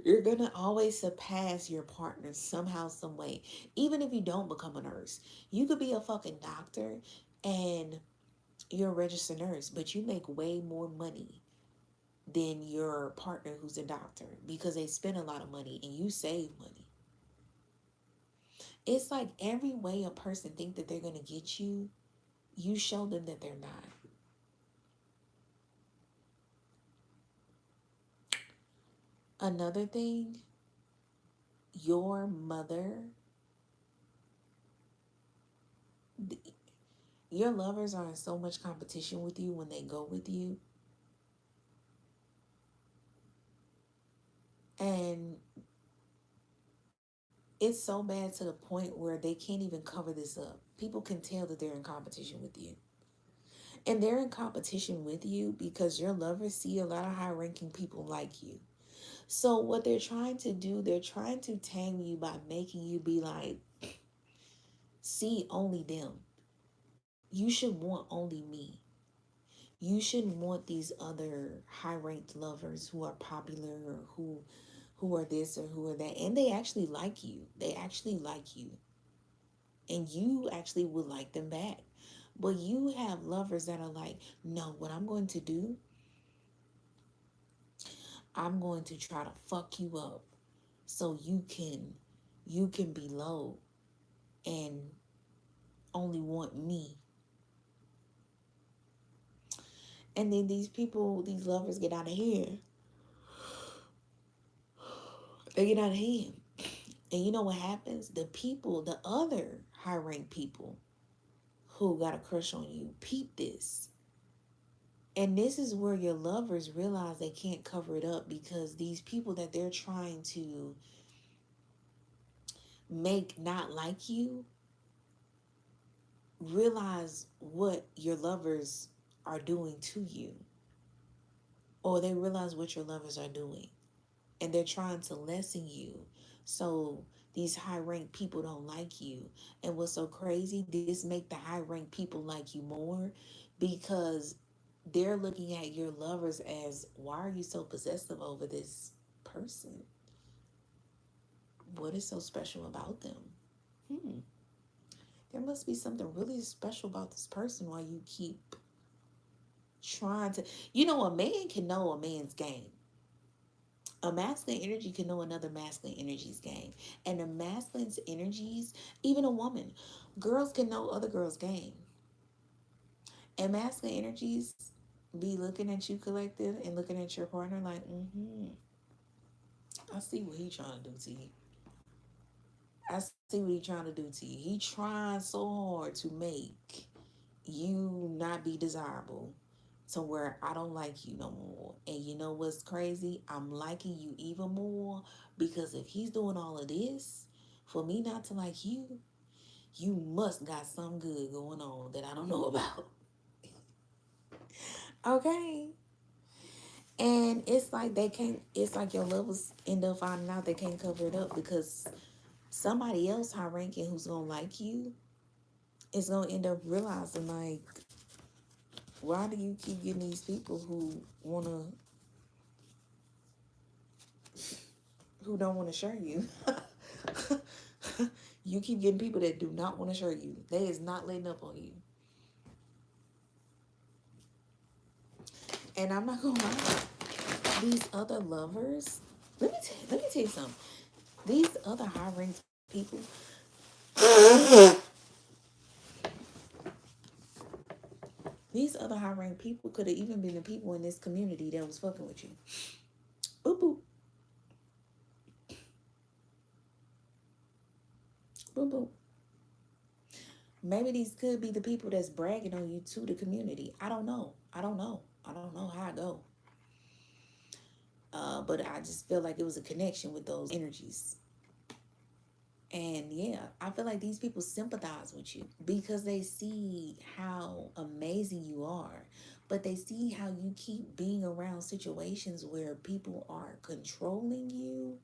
You're going to always surpass your partner somehow, some way. Even if you don't become a nurse, you could be a fucking doctor and you're a registered nurse, but you make way more money than your partner who's a doctor because they spend a lot of money and you save money. It's like every way a person think that they're going to get you, you show them that they're not. Another thing, your mother, your lovers are in so much competition with you when they go with you. And it's so bad to the point where they can't even cover this up. People can tell that they're in competition with you. And they're in competition with you because your lovers see a lot of high ranking people like you. So, what they're trying to do, they're trying to tame you by making you be like, see only them. You should want only me. You shouldn't want these other high ranked lovers who are popular or who are this or who are that. And they actually like you. They actually like you. And you actually would like them back. But you have lovers that are like, no, what I'm going to do, I'm going to try to fuck you up so you can be low and only want me. And then these people, these lovers get out of hand. They get out of hand. And you know what happens? The people, the other high ranked people who got a crush on you, peep this. And this is where your lovers realize they can't cover it up because these people that they're trying to make not like you realize what your lovers are doing to you, or they realize what your lovers are doing, and they're trying to lessen you so these high ranked people don't like you. And what's so crazy, this make the high ranked people like you more because they're looking at your lovers as, why are you so possessive over this person? What is so special about them? hmm there must be something really special about this person why you keep trying to, a man can know a man's game. A masculine energy can know another masculine energy's game. And the masculine's energies, even a woman, girls can know other girls' game. And masculine energies be looking at you collective and looking at your partner like, I see what he trying to do to you. I see what he trying to do to you. He trying so hard to make you not be desirable to where I don't like you no more. And you know what's crazy? I'm liking you even more because if he's doing all of this for me not to like you, you must got some good going on that I don't know about. Okay. And it's like they can't, it's like your levels end up finding out they can't cover it up because somebody else high ranking who's gonna like you is gonna end up realizing like, why do you keep getting these people who don't want to share you? You keep getting people that do not want to share you. They is not letting up on you. And I'm not gonna lie, these other lovers. Let me tell you something. These other high ranked people. These other high ranked people could have even been the people in this community that was fucking with you. Boop boop boop boop. Maybe these could be the people that's bragging on you to the community. I don't know. I don't know. I don't know how I go. But I just feel like it was a connection with those energies. And yeah, I feel like these people sympathize with you because they see how amazing you are. But they see how you keep being around situations where people are controlling you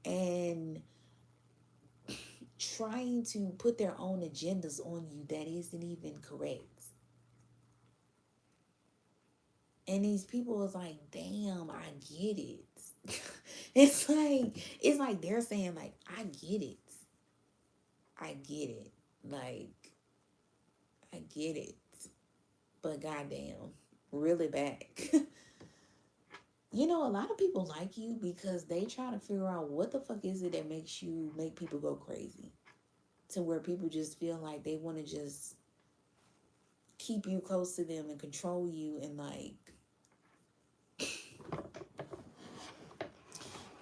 and trying to put their own agendas on you that isn't even correct. And these people is like, damn, I get it. It's like they're saying like, I get it. I get it. Like, I get it. But goddamn, really back. A lot of people like you because they try to figure out what the fuck is it that makes you make people go crazy. To where people just feel like they want to just keep you close to them and control you, and like,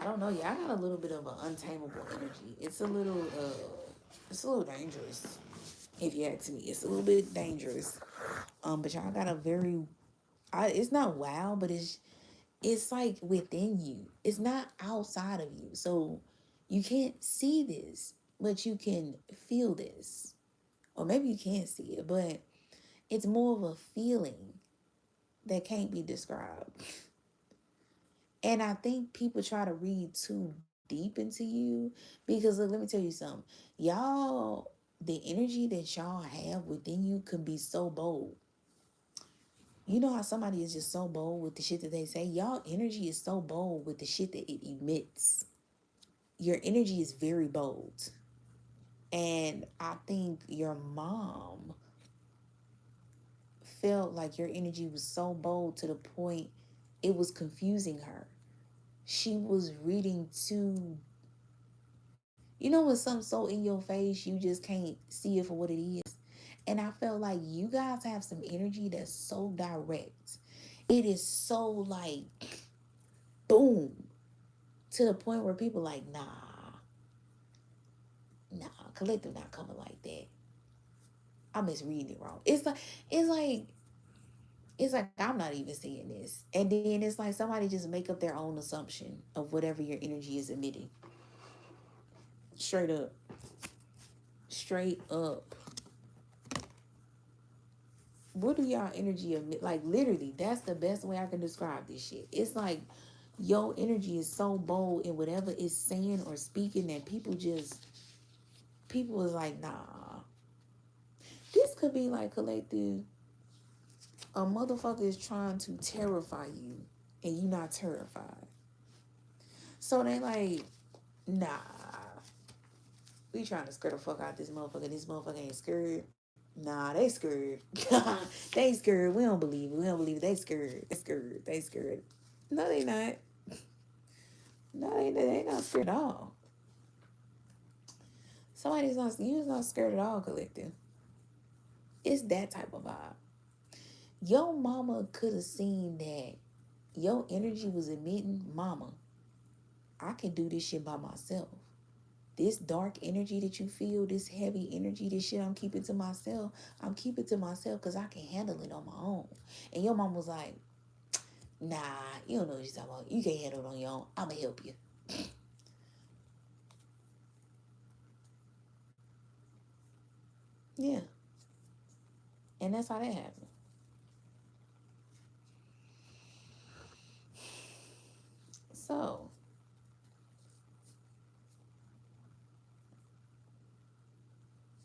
I don't know, y'all got a little bit of an untamable energy. It's a little dangerous. If you ask me, it's a little bit dangerous. But y'all got a very, it's not wow, but it's like within you. It's not outside of you. So you can't see this, but you can feel this. Or maybe you can't see it, but it's more of a feeling that can't be described. And I think people try to read too deep into you because, look, let me tell you something. Y'all, the energy that y'all have within you can be so bold. You know how somebody is just so bold with the shit that they say? Y'all energy is so bold with the shit that it emits. Your energy is very bold. And I think your mom felt like your energy was so bold to the point it was confusing her. She was reading too, you know, when something's so in your face, you just can't see it for what it is. And I felt like you guys have some energy that's so direct. It is so like boom, to the point where people like, nah, collective not coming like that. I'm misreading it wrong. It's like it's like I'm not even seeing this. And then it's like somebody just make up their own assumption of whatever your energy is emitting. Straight up. Straight up. What do y'all energy emit? Like literally, that's the best way I can describe this shit. It's like your energy is so bold in whatever it's saying or speaking that people is like, nah. This could be like collective. A motherfucker is trying to terrify you and you not terrified. So they like, nah. We trying to scare the fuck out this motherfucker. This motherfucker ain't scared. Nah, they scared. They scared. We don't believe it. We don't believe it. They scared. They scared. They scared. No, they not. No, they not scared at all. You's not scared at all, collective. It's that type of vibe. Your mama could have seen that your energy was emitting, mama, I can do this shit by myself. This dark energy that you feel, this heavy energy, this shit I'm keeping to myself because I can handle it on my own. And your mom was like, nah, you don't know what you're talking about. You can't handle it on your own. I'ma help you. Yeah. And that's how that happened. So,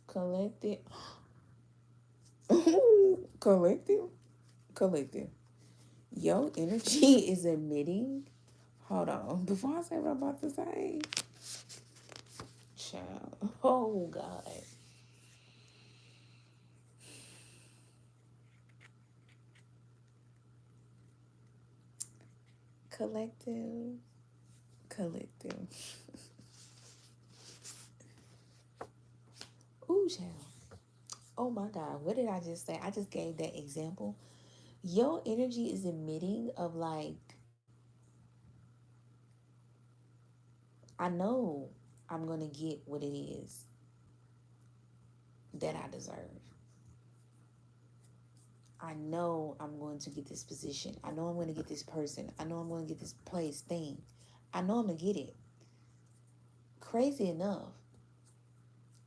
collective, collective, collective. Your energy is emitting. Hold on. Before I say what I'm about to say, child. Oh, God. Collective, collective. Ooh, child. Oh my God. What did I just say? I just gave that example. Your energy is emitting of like, I know I'm going to get what it is that I deserve. I know I'm going to get this position. I know I'm going to get this person. I know I'm going to get this place, thing. I know I'm going to get it. Crazy enough,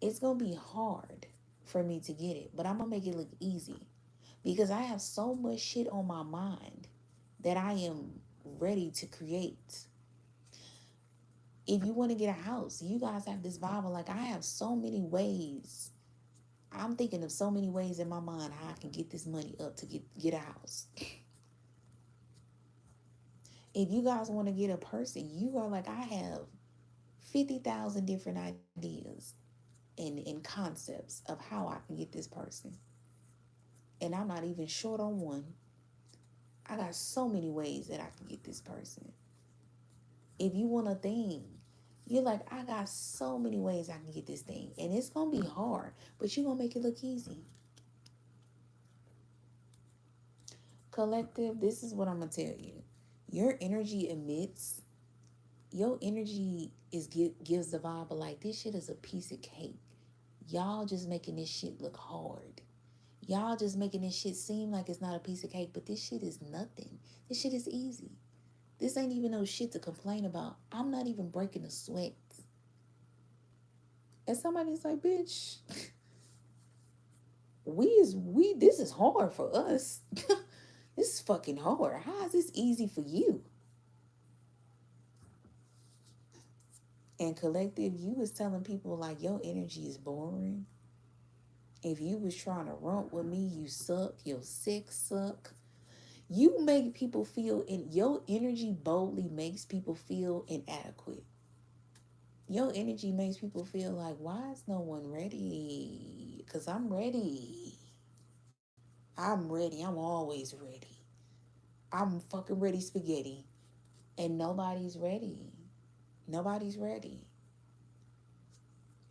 it's going to be hard for me to get it, but I'm going to make it look easy because I have so much shit on my mind that I am ready to create. If you want to get a house, you guys have this vibe of like, I have so many ways. I'm thinking of so many ways in my mind how I can get this money up to get a house. If you guys want to get a person, you are like, I have 50,000 different ideas and concepts of how I can get this person. And I'm not even short on one. I got so many ways that I can get this person. If you want a thing, you're like, I got so many ways I can get this thing. And it's going to be hard, but you're going to make it look easy. Collective, this is what I'm gonna tell you. Your energy emits. Your energy gives the vibe of like this shit is a piece of cake. Y'all just making this shit look hard. Y'all just making this shit seem like it's not a piece of cake, but this shit is nothing. This shit is easy. This ain't even no shit to complain about. I'm not even breaking a sweat. And somebody's like, bitch, we this is hard for us. This is fucking hard. How is this easy for you? And collective, you was telling people like your energy is boring. If you was trying to rump with me, you suck. Your sex suck. You make people feel, and your energy boldly makes people feel inadequate. Your energy makes people feel like, why is no one ready? Because I'm ready. I'm ready. I'm always ready. I'm fucking ready spaghetti. And nobody's ready. Nobody's ready.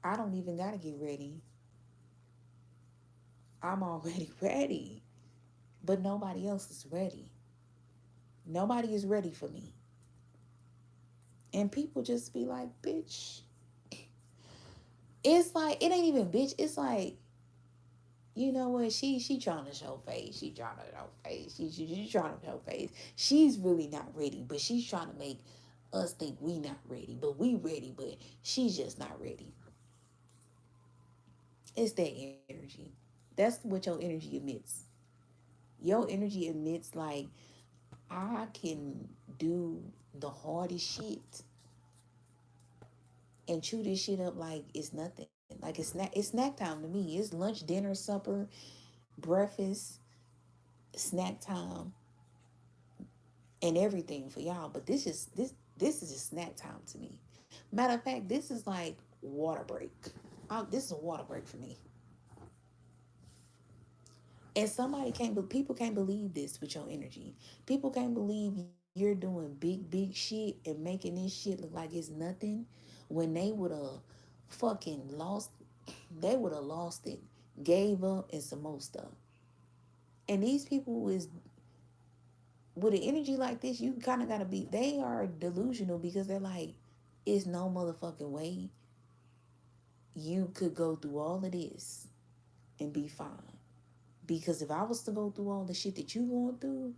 I don't even got to get ready. I'm already ready. But nobody else is ready. Nobody is ready for me. And people just be like, bitch. It's like, it ain't even bitch. It's like, you know what? She trying to show face. She trying to show face. She trying to show face. She's really not ready, but she's trying to make us think we not ready. But we ready, but she's just not ready. It's that energy. That's what your energy emits. Your energy emits like, I can do the hardest shit and chew this shit up like it's nothing. Like it's snack time to me. It's lunch, dinner, supper, breakfast, snack time, and everything for y'all. But this is just snack time to me. Matter of fact, this is like water break. This is a water break for me. And people can't believe this with your energy. People can't believe you're doing big shit and making this shit look like it's nothing when they would have fucking lost, they would have lost it, gave up, and some more stuff. And these people is with an energy like this, you kind of gotta be, they are delusional because they're like, it's no motherfucking way you could go through all of this and be fine. Because if I was to go through all the shit that you going through,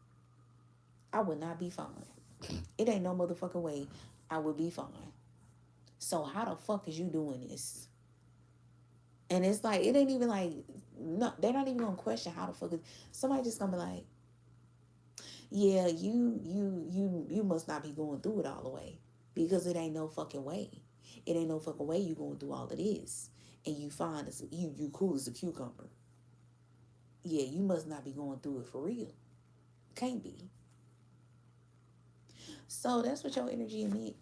I would not be fine. It ain't no motherfucking way I would be fine. So how the fuck is you doing this? And it's like, it ain't even like, no, they're not even gonna question how the fuck is, somebody just gonna be like, yeah, you must not be going through it all the way. Because it ain't no fucking way. It ain't no fucking way you going through all of this. And you fine as you cool as a cucumber. Yeah, you must not be going through it for real. Can't be. So that's what your energy in me.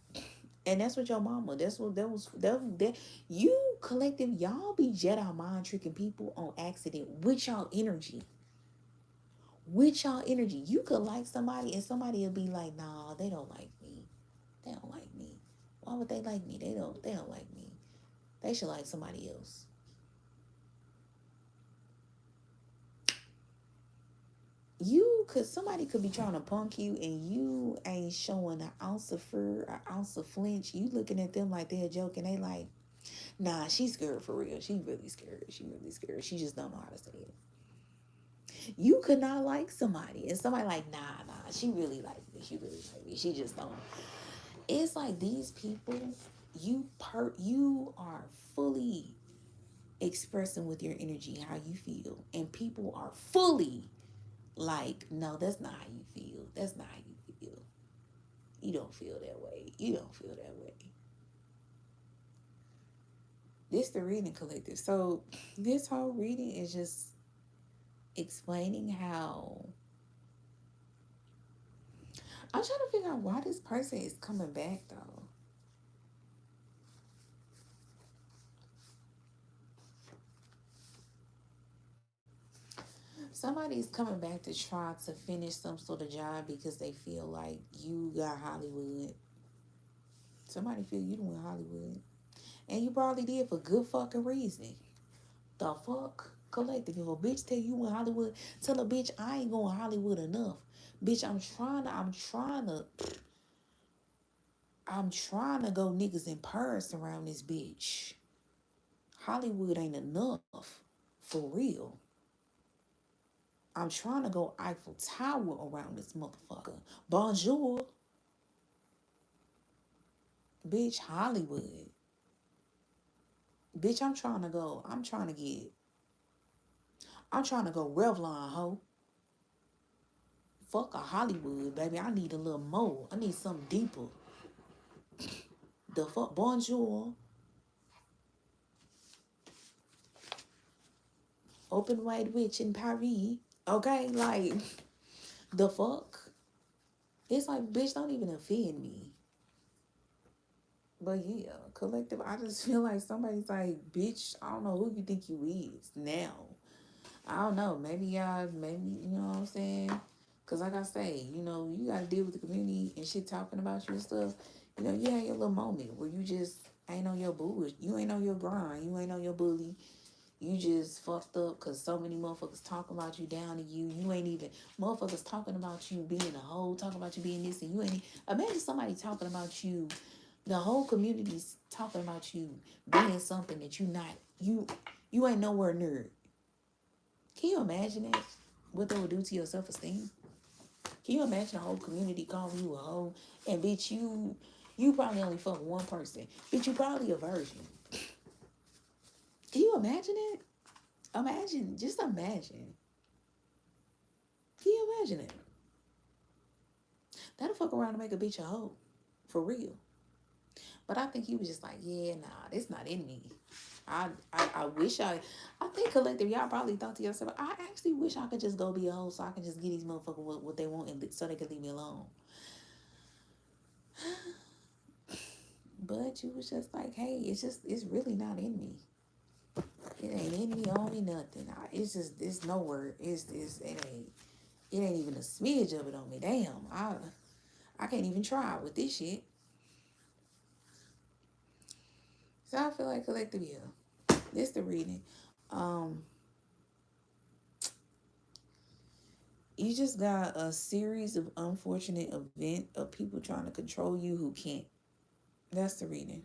And that's what your mama. That's what that you collective, y'all be Jedi mind tricking people on accident with y'all energy. With y'all energy. You could like somebody and somebody will be like, nah, they don't like me. They don't like me. Why would they like me? They don't like me. They should like somebody else. Somebody could be trying to punk you and you ain't showing an ounce of fear, an ounce of flinch. You looking at them like they're joking. They like, nah, she's scared for real. She really scared. She really scared. She just don't know how to say it. You could not like somebody and somebody like, nah, she really like me. She really like me. She just don't. It's like these people, you are fully expressing with your energy how you feel, and people are fully like, no, that's not how you feel. That's not how you feel. You don't feel that way. You don't feel that way. This the reading collective. So this whole reading is just explaining how I'm trying to figure out why this person is coming back though. Somebody's coming back to try to finish some sort of job because they feel like you got Hollywood. Somebody feel you doing Hollywood. And you probably did for good fucking reason. The fuck? Collective. If a bitch tell you in Hollywood, tell a bitch I ain't going Hollywood enough. Bitch, I'm trying to go niggas in Paris around this bitch. Hollywood ain't enough. For real. I'm trying to go Eiffel Tower around this motherfucker. Bonjour. Bitch, Hollywood. Bitch, I'm trying to go Revlon, ho. Fuck a Hollywood, baby. I need a little more. I need something deeper. The fuck, bonjour. Open wide witch in Paris. Okay, like, the fuck? It's like, bitch, don't even offend me. But yeah, collective, I just feel like somebody's like, bitch, I don't know who you think you is now. I don't know. Maybe, you know what I'm saying? Because like I say, you got to deal with the community and shit talking about you and stuff. You had your little moment where you just ain't on your bullshit. You ain't on your grind. You ain't on your bully. You just fucked up because so many motherfuckers talking about you down to you. You ain't even, motherfuckers talking about you being a hoe, talking about you being this, and you ain't, imagine somebody talking about you, the whole community's talking about you being something that you not, you ain't nowhere near it. Can you imagine that? What they would do to your self-esteem? Can you imagine the whole community calling you a hoe? And bitch, you probably only fuck one person. Bitch, you probably a virgin. Can you imagine it? Just imagine. Can you imagine it? That'll fuck around and make a bitch a hoe. For real. But I think he was just like, yeah, nah, it's not in me. I wish I think collective, y'all probably thought to yourself, I actually wish I could just go be a hoe so I can just get these motherfuckers what they want and so they can leave me alone. But you was just like, hey, it's really not in me. It ain't in me, on me, nothing. It's nowhere. It ain't even a smidge of it on me. Damn, I can't even try with this shit. So I feel like collective, yeah. This the reading. Um, you just got a series of unfortunate event of people trying to control you who can't. That's the reading.